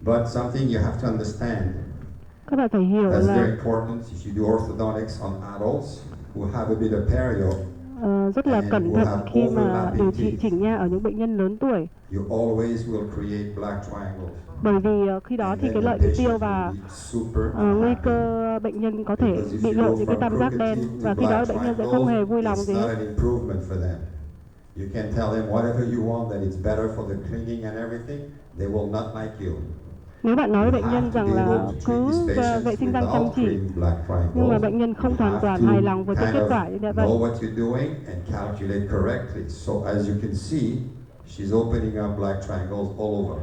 [SPEAKER 3] But something you have to understand.
[SPEAKER 2] Các bạn phải hiểu
[SPEAKER 3] That's
[SPEAKER 2] là
[SPEAKER 3] very important if you do orthodontics on adults who have a bit of perio.
[SPEAKER 2] Rất là cẩn thận khi mà điều trị chỉnh nha ở những bệnh nhân lớn tuổi.
[SPEAKER 3] You always will create black triangles.
[SPEAKER 2] Bởi vì khi đó thì cái lợi bị tiêu và nguy cơ bệnh nhân có thể bị lộ những cái tam giác đen, và khi đó bệnh nhân sẽ không hề vui lòng gì hết.
[SPEAKER 3] You can tell them whatever you want, that it's better for the cleaning and everything. They will not like you.
[SPEAKER 2] Nếu bạn nói với bệnh nhân rằng là cứ vệ sinh răng chăm chỉ, nhưng mà bệnh nhân không hoàn toàn hài lòng với cái kết quả như vậy.
[SPEAKER 3] Know what you're doing and calculate correctly. So as you can see, she's opening up black triangles all over,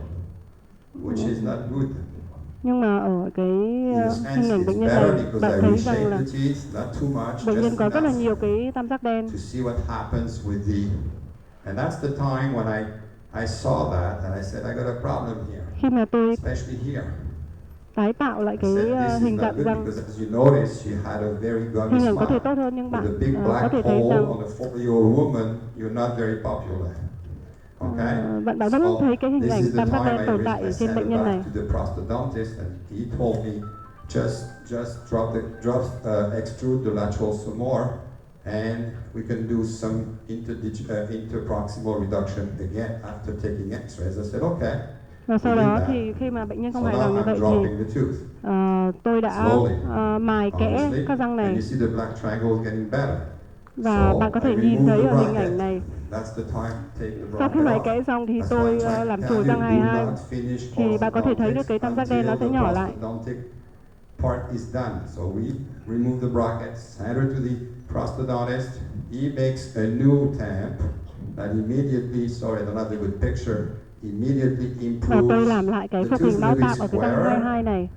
[SPEAKER 3] which is not good.
[SPEAKER 2] Nhưng mà ở cái hình ảnh bệnh nhân này, bạn thấy rằng là bệnh nhân có rất là nhiều cái tam giác đen.
[SPEAKER 3] And that's the time when I saw that and I said I got a problem here.
[SPEAKER 2] Khi mà tôi tái tạo lại cái hình dạng răng, hình ảnh có thể tốt hơn, nhưng bạn có thể thấy rằng bạn đã vẫn thấy cái hình ảnh tam giác đen tồn tại ở trên bệnh nhân này.
[SPEAKER 3] Extrude the lateral some more, and we can do some interproximal reduction again after taking X-rays. I said, okay.
[SPEAKER 2] Và sau đó thì khi mà bệnh nhân không hài lòng như vậy thì tôi đã mài kẽ các răng này. Và bạn có thể nhìn thấy ở hình ảnh này, sau khi mài kẽ xong thì tôi làm chồi răng 22, thì bạn có thể thấy được cái tam giác đen nó sẽ nhỏ lại.
[SPEAKER 3] Part is done. So we remove the brackets, send her to the prosthodontist. He makes a new tamp that immediately, sorry, that's not a good picture, immediately improves.
[SPEAKER 2] Và tôi làm lại cái phục hình bao tạm ở cái răng 22 này.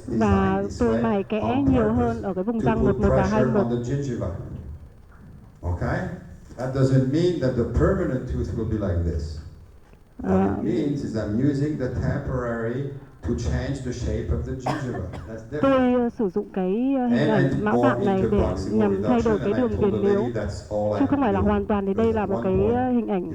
[SPEAKER 2] Và tôi mài kẽ nhiều hơn ở cái vùng răng 11 và 21.
[SPEAKER 3] Okay? That doesn't mean that the permanent tooth will be like this. What it means is I'm using the temporary to change the shape of the gingiva. That's different.
[SPEAKER 2] Tôi sử dụng cái hình ảnh mão tạm này để nhằm thay đổi cái đường viền liếu, chứ không phải là hoàn toàn. Thì đây là một cái hình ảnh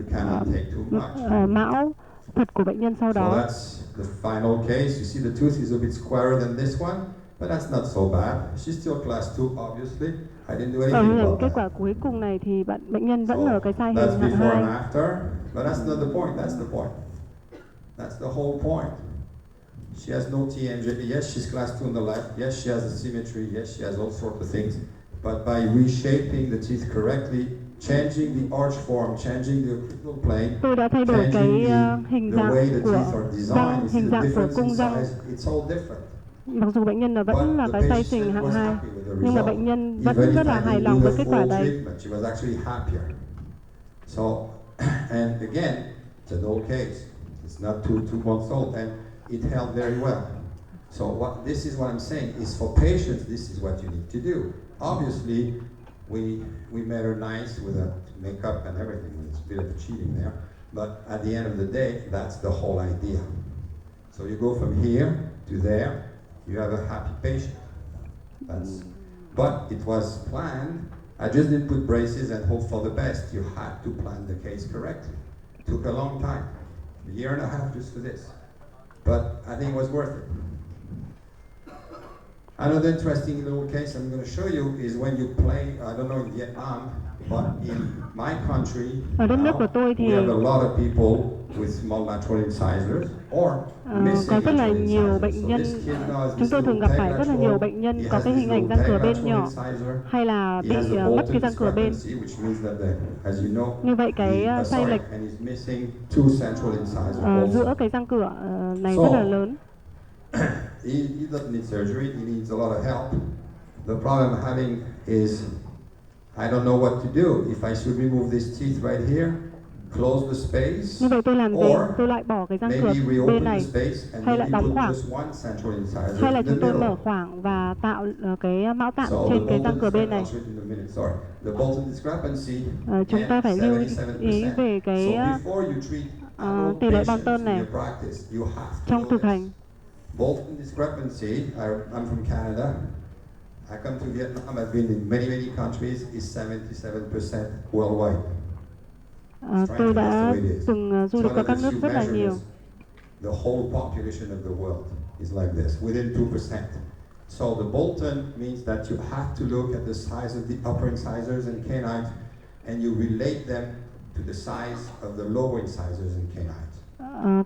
[SPEAKER 2] mão thật của bệnh nhân sau đó.
[SPEAKER 3] So that's the final case. You see the tooth is a bit squarer than this one, but that's not so bad. She's still class 2, obviously. I didn't do anything
[SPEAKER 2] ở hình ảnh
[SPEAKER 3] about
[SPEAKER 2] kết
[SPEAKER 3] that.
[SPEAKER 2] quả cuối cùng này thì bệnh nhân vẫn ở cái size hình hạng 2.
[SPEAKER 3] But that's not the point. That's the point. That's the whole point. She has no TMJ. Yes, she's class 2 on the left. Yes, she has a symmetry. Yes, she has all sorts of things. But by reshaping the teeth correctly, changing the arch form, changing the occlusal plane,
[SPEAKER 2] tôi đã thay đổi cái hình dạng của răng, hình dạng của cung răng.
[SPEAKER 3] It's all different.
[SPEAKER 2] Mặc dù bệnh nhân là vẫn là cái size hình hạng 2, nhưng mà bệnh nhân vẫn rất là hài lòng với kết quả đấy.
[SPEAKER 3] So, and again, it's an old case. It's not 2 months old, and it held very well. So this is what I'm saying is for patients, this is what you need to do. Obviously, we made her nice with a makeup and everything. It's a bit of cheating there, but at the end of the day, that's the whole idea. So you go from here to there, you have a happy patient. But it was planned. I just didn't put braces and hope for the best. You had to plan the case correctly. It took a long time, a year and a half just for this. But I think it was worth it. Another interesting little case I'm going to show you is when you play, I don't know in Vietnam, but in my country,
[SPEAKER 2] ở đất nước của tôi thì
[SPEAKER 3] we have a lot of people with small lateral incisors or
[SPEAKER 2] có rất là nhiều bệnh nhân, chúng tôi thường gặp phải rất là nhiều bệnh nhân có cái hình ảnh răng cửa bên nhỏ hay là bị mất cái răng cửa bên. Như vậy cái sai lệch giữa cái răng cửa này rất là lớn.
[SPEAKER 3] He doesn't need surgery, he needs a lot of help. The problem I'm having is I don't know what to do. If I should remove this teeth right here, close the space,
[SPEAKER 2] Như vậy tôi làm gì?
[SPEAKER 3] or
[SPEAKER 2] Tôi lại bỏ cái răng cửa
[SPEAKER 3] maybe we
[SPEAKER 2] bên
[SPEAKER 3] open the
[SPEAKER 2] này,
[SPEAKER 3] space and
[SPEAKER 2] hay lại
[SPEAKER 3] maybe
[SPEAKER 2] đóng
[SPEAKER 3] put
[SPEAKER 2] khoảng,
[SPEAKER 3] just one central incisor
[SPEAKER 2] hay là
[SPEAKER 3] in the
[SPEAKER 2] chúng tôi mở
[SPEAKER 3] middle.
[SPEAKER 2] khoảng và tạo cái mão tạm
[SPEAKER 3] So
[SPEAKER 2] trên
[SPEAKER 3] the
[SPEAKER 2] cái răng
[SPEAKER 3] bolton
[SPEAKER 2] cửa bên này.
[SPEAKER 3] I'll show it in a minute. Sorry, the bolton discrepancy
[SPEAKER 2] Chúng ta
[SPEAKER 3] and
[SPEAKER 2] phải lưu ý
[SPEAKER 3] 77%.
[SPEAKER 2] về cái
[SPEAKER 3] So before you treat adult
[SPEAKER 2] tỷ lệ
[SPEAKER 3] patients
[SPEAKER 2] Bolton
[SPEAKER 3] in
[SPEAKER 2] này
[SPEAKER 3] your practice, you have to
[SPEAKER 2] trong
[SPEAKER 3] know
[SPEAKER 2] thực
[SPEAKER 3] this.
[SPEAKER 2] hành.
[SPEAKER 3] Bolton discrepancy. I'm from Canada. I come to Vietnam. I've been in many countries. Is 77% worldwide.
[SPEAKER 2] Tôi đã từng du lịch qua các nước rất là nhiều.
[SPEAKER 3] The whole population of the world is like this, within 2%. So the Bolton means that you have to look at the size of the upper incisors and canines, and you relate them to the size of the lower incisors and canines.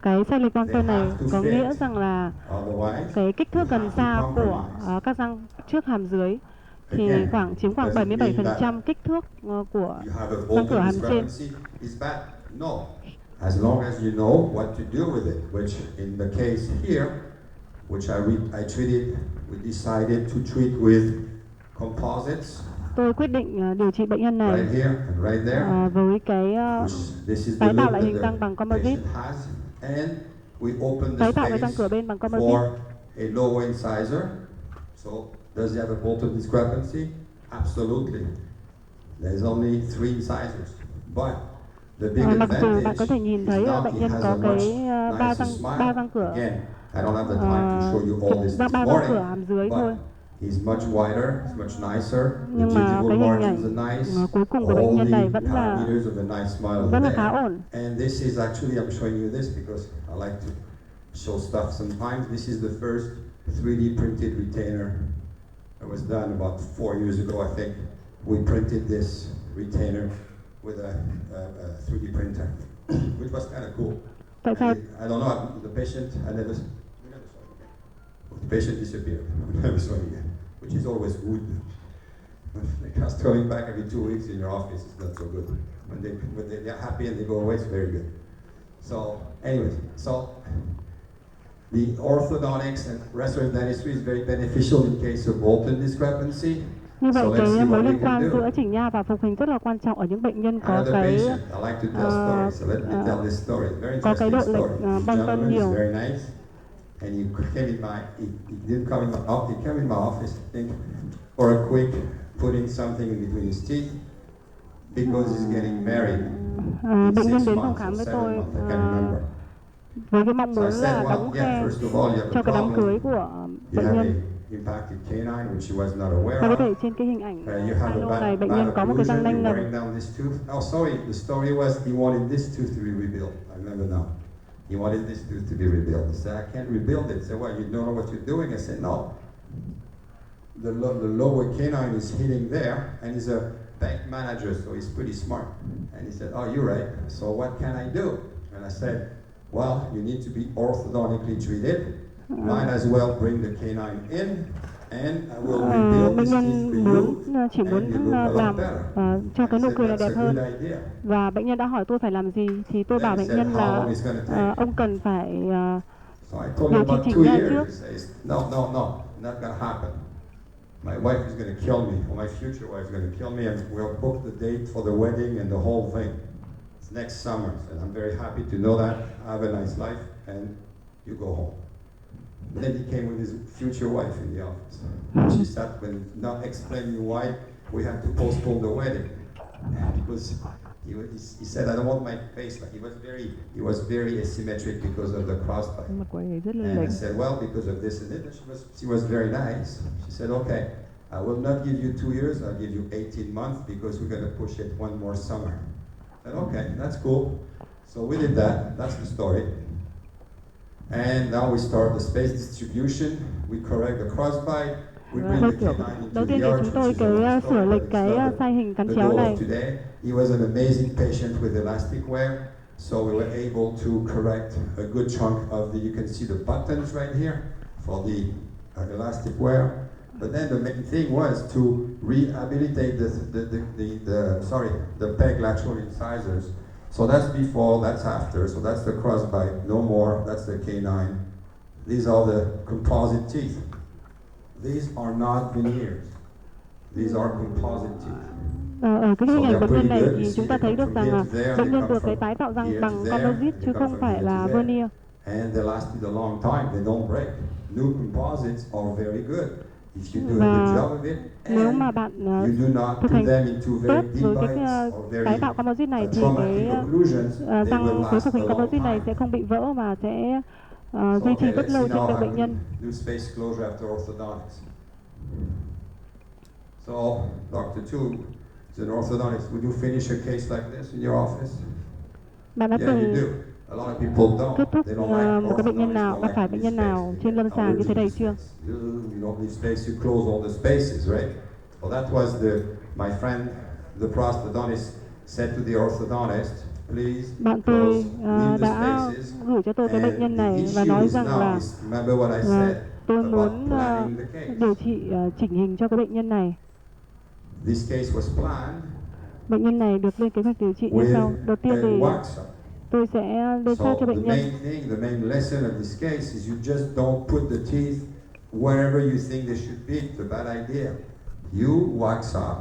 [SPEAKER 2] Cái sai lệch Bolton này có nghĩa rằng là cái kích thước gần xa của các răng trước hàm dưới thì chiếm khoảng 77% kích thước của răng cửa hàm trên.
[SPEAKER 3] No, as long as you know what to do with it, which in the case here, which I treated, we decided to treat with composites.
[SPEAKER 2] Tôi quyết định điều trị bệnh nhân này
[SPEAKER 3] right here and right there,
[SPEAKER 2] với cái tái tạo lại hình răng bằng composite.
[SPEAKER 3] And we open the
[SPEAKER 2] Tái tạo cái răng
[SPEAKER 3] space
[SPEAKER 2] cửa bên bằng composite.
[SPEAKER 3] for a lower incisor. So does it have a Bolton discrepancy? Absolutely. There's only 3 incisors, but the big
[SPEAKER 2] Mặc dù
[SPEAKER 3] advantage
[SPEAKER 2] bạn có thể nhìn thấy
[SPEAKER 3] is now
[SPEAKER 2] bệnh
[SPEAKER 3] he
[SPEAKER 2] nhân
[SPEAKER 3] has
[SPEAKER 2] có
[SPEAKER 3] a much
[SPEAKER 2] cái ba răng cửa,
[SPEAKER 3] Again, I don't have the time to show you all this
[SPEAKER 2] ba răng
[SPEAKER 3] morning,
[SPEAKER 2] cửa hàm dưới
[SPEAKER 3] but
[SPEAKER 2] thôi.
[SPEAKER 3] he's much wider, he's much nicer.
[SPEAKER 2] Nhưng mà cái hình ảnh cuối cùng của bệnh nhân này vẫn là khá ổn.
[SPEAKER 3] And this is actually, I'm showing you this because I like to show stuff sometimes. This is the first 3D printed retainer that was done about 4 years ago, I think. We printed this retainer with a 3D printer, which was kind of cool.
[SPEAKER 2] Tại sao?
[SPEAKER 3] I don't know, the patient, we never saw it again. The patient disappeared, we never saw it again, which is always good. Because coming back every 2 weeks in your office is not so good. When they're happy and they go away, it's very good. So, anyways, the orthodontics and restorative dentistry is very beneficial in case of Bolton discrepancy.
[SPEAKER 2] Như vậy cái mối liên quan giữa chỉnh nha và phục hình rất là quan trọng ở những bệnh nhân có cái độ lệch Bolton nhiều.
[SPEAKER 3] And he didn't come in my office, I think, for a quick putting something in between his teeth because he's getting married.
[SPEAKER 2] Bệnh nhân đến phòng khám với tôi với cái mong muốn là đóng khe cho cái đám cưới của bệnh nhân. Và có thể trên cái hình ảnh video này bệnh nhân có một cái răng nanh ngầm.
[SPEAKER 3] Oh, sorry, the story was he wanted this tooth to be rebuilt. I remember now. He wanted this tooth to be rebuilt. He said, I can't rebuild it. He said, well, you don't know what you're doing. I said, no. The lower canine is hitting there, and he's a bank manager, so he's pretty smart. And he said, oh, you're right. So what can I do? And I said, well, you need to be orthodontically treated. Might as well bring the canine in, and I will rebuild this teeth for you,
[SPEAKER 2] chỉ muốn làm cho cái nụ cười này đẹp hơn. Và bệnh nhân đã hỏi tôi phải làm gì, thì tôi bảo bệnh nhân là ông cần phải điều trị chỉnh nha trước.
[SPEAKER 3] No, not gonna happen. My wife is gonna kill me, or my future wife is gonna kill me, and we'll book the date for the wedding and the whole thing. It's next summer, and I'm very happy to know that. Have a nice life, and you go home. Then he came with his future wife in the office. She sat and not explaining why we had to postpone the wedding. Because he said, I don't want my face like he was very asymmetric because of the crossbite. And I said, well, because of this and it. And she was very nice. She said, okay, I will not give you 2 years, I'll give you 18 months because we're going to push it one more summer. I said, okay, that's cool. So we did that. That's the story. And now we start the space distribution. We correct the crossbite. We bring the canine into the arch, which is
[SPEAKER 2] sửa lệch cái sai hình cắn chéo này.
[SPEAKER 3] Today, he was an amazing patient with elastic wear, so we were able to correct a good chunk of the. You can see the buttons right here for the elastic wear. But then the main thing was to rehabilitate the peg lateral incisors. So that's before, that's after. So that's the crossbite, no more. That's the canine. These are the composite teeth. These are not veneers. These are composite teeth.
[SPEAKER 2] Ở cái hình
[SPEAKER 3] So
[SPEAKER 2] ảnh
[SPEAKER 3] they're
[SPEAKER 2] bệnh
[SPEAKER 3] pretty
[SPEAKER 2] nhân này
[SPEAKER 3] good. You
[SPEAKER 2] thì
[SPEAKER 3] see,
[SPEAKER 2] chúng ta
[SPEAKER 3] they
[SPEAKER 2] thấy
[SPEAKER 3] come
[SPEAKER 2] được
[SPEAKER 3] from
[SPEAKER 2] rằng
[SPEAKER 3] here to there,
[SPEAKER 2] bệnh
[SPEAKER 3] they
[SPEAKER 2] nhân
[SPEAKER 3] come
[SPEAKER 2] được cái
[SPEAKER 3] from
[SPEAKER 2] tái tạo răng
[SPEAKER 3] here
[SPEAKER 2] bằng
[SPEAKER 3] to there,
[SPEAKER 2] composite
[SPEAKER 3] and
[SPEAKER 2] chứ
[SPEAKER 3] they come
[SPEAKER 2] không
[SPEAKER 3] from
[SPEAKER 2] phải
[SPEAKER 3] here
[SPEAKER 2] là
[SPEAKER 3] to there.
[SPEAKER 2] veneer.
[SPEAKER 3] And they lasted a long time. They don't break. New composites are very good if you do a good
[SPEAKER 2] Và
[SPEAKER 3] job of it.
[SPEAKER 2] nếu
[SPEAKER 3] And
[SPEAKER 2] mà bạn
[SPEAKER 3] you do not
[SPEAKER 2] thực
[SPEAKER 3] put
[SPEAKER 2] hành
[SPEAKER 3] them into very
[SPEAKER 2] tốt
[SPEAKER 3] deep
[SPEAKER 2] với cái
[SPEAKER 3] bites or
[SPEAKER 2] tái
[SPEAKER 3] very
[SPEAKER 2] tạo composite này thì
[SPEAKER 3] traumatic
[SPEAKER 2] cái
[SPEAKER 3] occlusions. They will
[SPEAKER 2] răng khối
[SPEAKER 3] last
[SPEAKER 2] phục
[SPEAKER 3] a
[SPEAKER 2] hình
[SPEAKER 3] long
[SPEAKER 2] composite này
[SPEAKER 3] time.
[SPEAKER 2] sẽ không bị vỡ và sẽ
[SPEAKER 3] So,
[SPEAKER 2] duy trì
[SPEAKER 3] okay,
[SPEAKER 2] rất
[SPEAKER 3] let's
[SPEAKER 2] lâu
[SPEAKER 3] see
[SPEAKER 2] trên
[SPEAKER 3] now
[SPEAKER 2] miệng
[SPEAKER 3] how
[SPEAKER 2] bệnh
[SPEAKER 3] to
[SPEAKER 2] nhân.
[SPEAKER 3] do space closure after orthodontics. So, Dr. Tu is an orthodontist. Would you finish a case like this in your office?
[SPEAKER 2] Bạn đã
[SPEAKER 3] Yeah, you
[SPEAKER 2] từng
[SPEAKER 3] do. A lot of people don't.
[SPEAKER 2] kết thúc
[SPEAKER 3] They don't like
[SPEAKER 2] một cái bệnh nhân
[SPEAKER 3] orthodontists,
[SPEAKER 2] nào,
[SPEAKER 3] don't
[SPEAKER 2] gặp
[SPEAKER 3] like
[SPEAKER 2] phải
[SPEAKER 3] to
[SPEAKER 2] bệnh
[SPEAKER 3] leave
[SPEAKER 2] nhân
[SPEAKER 3] space.
[SPEAKER 2] nào
[SPEAKER 3] They
[SPEAKER 2] trên
[SPEAKER 3] get
[SPEAKER 2] lâm sàng như thế
[SPEAKER 3] allergic
[SPEAKER 2] này
[SPEAKER 3] to
[SPEAKER 2] chưa?
[SPEAKER 3] space. You don't leave space, you close all the spaces, right? Well, that was my friend, the prosthodontist, said to the orthodontist, please
[SPEAKER 2] Bạn
[SPEAKER 3] close,
[SPEAKER 2] tôi
[SPEAKER 3] leave the
[SPEAKER 2] đã
[SPEAKER 3] spaces.
[SPEAKER 2] gửi cho tôi cái bệnh nhân
[SPEAKER 3] And the
[SPEAKER 2] này và
[SPEAKER 3] issue
[SPEAKER 2] nói
[SPEAKER 3] is
[SPEAKER 2] rằng
[SPEAKER 3] now
[SPEAKER 2] là
[SPEAKER 3] is, remember what I said
[SPEAKER 2] tôi
[SPEAKER 3] about
[SPEAKER 2] muốn
[SPEAKER 3] planning the case.
[SPEAKER 2] điều trị chỉnh hình cho cái bệnh nhân này.
[SPEAKER 3] This case was planned
[SPEAKER 2] Bệnh nhân này được lên kế hoạch điều trị như sau. Đầu tiên
[SPEAKER 3] with a
[SPEAKER 2] thì
[SPEAKER 3] wax-up.
[SPEAKER 2] tôi sẽ lên
[SPEAKER 3] So
[SPEAKER 2] phát cho
[SPEAKER 3] the
[SPEAKER 2] bệnh nhân.
[SPEAKER 3] main thing, the main lesson of this case is you just don't put the teeth wherever you think they should be. It's a bad idea. You wax up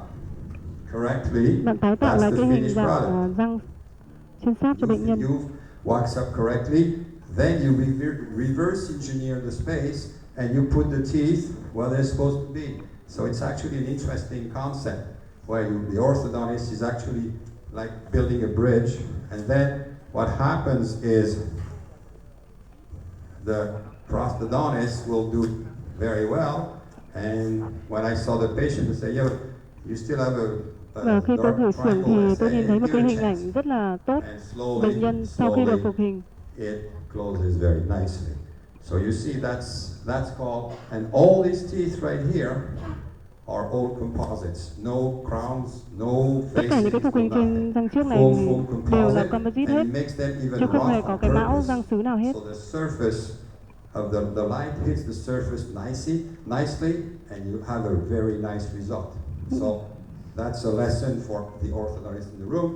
[SPEAKER 3] correctly.
[SPEAKER 2] Bạn tái tạo
[SPEAKER 3] That's
[SPEAKER 2] lại
[SPEAKER 3] the
[SPEAKER 2] cái hình
[SPEAKER 3] finished
[SPEAKER 2] dạng
[SPEAKER 3] product.
[SPEAKER 2] răng trên sát cho bệnh nhân.
[SPEAKER 3] You wax up correctly, then you reverse engineer the space and you put the teeth where they're supposed to be. So it's actually an interesting concept where the orthodontist is actually like building a bridge, and then what happens is the prosthodontist will do very well, and when I saw the patient, I say, "Yo, you still have
[SPEAKER 2] Và khi tôi gửi xưởng thì tôi nhìn thấy một cái hình ảnh rất là tốt. Bệnh nhân sau khi được phục hình,
[SPEAKER 3] it closes very nicely. So you see, that's called, and all these teeth right here are all composites, no crowns, no
[SPEAKER 2] tất cả những cái
[SPEAKER 3] facings,
[SPEAKER 2] phục
[SPEAKER 3] no
[SPEAKER 2] hình trên
[SPEAKER 3] nothing.
[SPEAKER 2] răng trước này
[SPEAKER 3] Full
[SPEAKER 2] đều là
[SPEAKER 3] composite,
[SPEAKER 2] composite
[SPEAKER 3] and
[SPEAKER 2] hết,
[SPEAKER 3] it makes them even
[SPEAKER 2] chứ không hề
[SPEAKER 3] rough
[SPEAKER 2] có
[SPEAKER 3] on
[SPEAKER 2] cái mão
[SPEAKER 3] purpose.
[SPEAKER 2] răng sứ nào hết.
[SPEAKER 3] So the surface of the light hits the surface nicely, and you have a very nice result. So that's a lesson for the orthodontist in the room.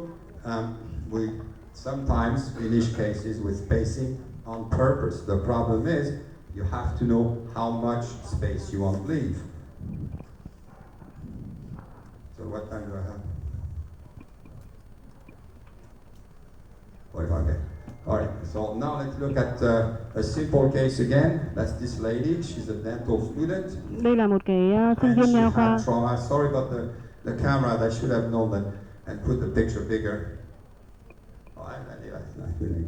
[SPEAKER 3] We sometimes finish cases with spacing on purpose. The problem is you have to know how much space you want to leave. So what time do I have? 45, okay. All right, so now let's look at a simple case again. That's this lady. She's a dental student.
[SPEAKER 2] Đây là một cái sinh
[SPEAKER 3] And
[SPEAKER 2] viên
[SPEAKER 3] she
[SPEAKER 2] nha khoa.
[SPEAKER 3] had trauma. Sorry about the camera. I should have known that and put the picture bigger. Oh, I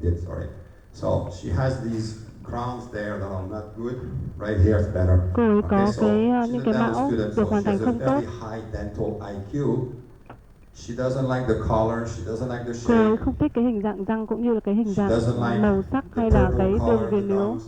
[SPEAKER 3] did, sorry. So she has these crowns there that are not good. Right here is better.
[SPEAKER 2] Cô ấy
[SPEAKER 3] Okay,
[SPEAKER 2] có
[SPEAKER 3] so
[SPEAKER 2] cái
[SPEAKER 3] she's
[SPEAKER 2] những
[SPEAKER 3] a
[SPEAKER 2] cái
[SPEAKER 3] dental
[SPEAKER 2] mão
[SPEAKER 3] student,
[SPEAKER 2] được
[SPEAKER 3] so
[SPEAKER 2] hoàn
[SPEAKER 3] she
[SPEAKER 2] thành
[SPEAKER 3] has a
[SPEAKER 2] không tốt.
[SPEAKER 3] very high dental IQ. She doesn't like the color, she doesn't like the
[SPEAKER 2] Cô ấy
[SPEAKER 3] shape.
[SPEAKER 2] không thích cái hình dạng răng cũng như là cái hình
[SPEAKER 3] She
[SPEAKER 2] dạng
[SPEAKER 3] doesn't like
[SPEAKER 2] màu sắc
[SPEAKER 3] the
[SPEAKER 2] hay là
[SPEAKER 3] purple
[SPEAKER 2] cái
[SPEAKER 3] color
[SPEAKER 2] đường
[SPEAKER 3] of the
[SPEAKER 2] viền yếu.
[SPEAKER 3] gums.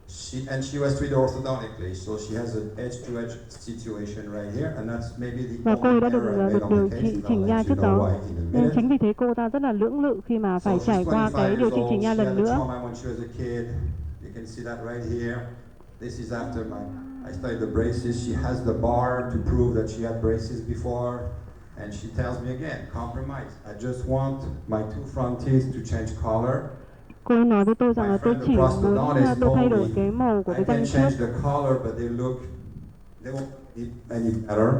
[SPEAKER 3] She was treated orthodontically, so she has an edge-to-edge situation right here, and that's maybe the
[SPEAKER 2] Và cô ấy đã
[SPEAKER 3] only error I made
[SPEAKER 2] được
[SPEAKER 3] on
[SPEAKER 2] điều
[SPEAKER 3] the
[SPEAKER 2] trị
[SPEAKER 3] case. I'll
[SPEAKER 2] chỉnh nha
[SPEAKER 3] let you
[SPEAKER 2] trước
[SPEAKER 3] know
[SPEAKER 2] đó.
[SPEAKER 3] why in a
[SPEAKER 2] Nên
[SPEAKER 3] minute.
[SPEAKER 2] chính vì thế cô ta rất là lưỡng lự khi mà phải
[SPEAKER 3] So
[SPEAKER 2] trải
[SPEAKER 3] she's
[SPEAKER 2] qua
[SPEAKER 3] 25
[SPEAKER 2] cái điều
[SPEAKER 3] years
[SPEAKER 2] trị
[SPEAKER 3] old.
[SPEAKER 2] chỉnh nha
[SPEAKER 3] She
[SPEAKER 2] lần
[SPEAKER 3] had a
[SPEAKER 2] nữa.
[SPEAKER 3] trauma when she was a kid. You can see that right here. This is after I started the braces. She has the bar to prove that she had braces before. And she tells me again, compromise. I just want my two front teeth to change color.
[SPEAKER 2] Cô ấy nói với tôi rằng là tôi chỉ muốn tôi thay đổi cái màu của
[SPEAKER 3] I
[SPEAKER 2] cái
[SPEAKER 3] can
[SPEAKER 2] răng
[SPEAKER 3] change
[SPEAKER 2] trước.
[SPEAKER 3] the color, but they won't need any better.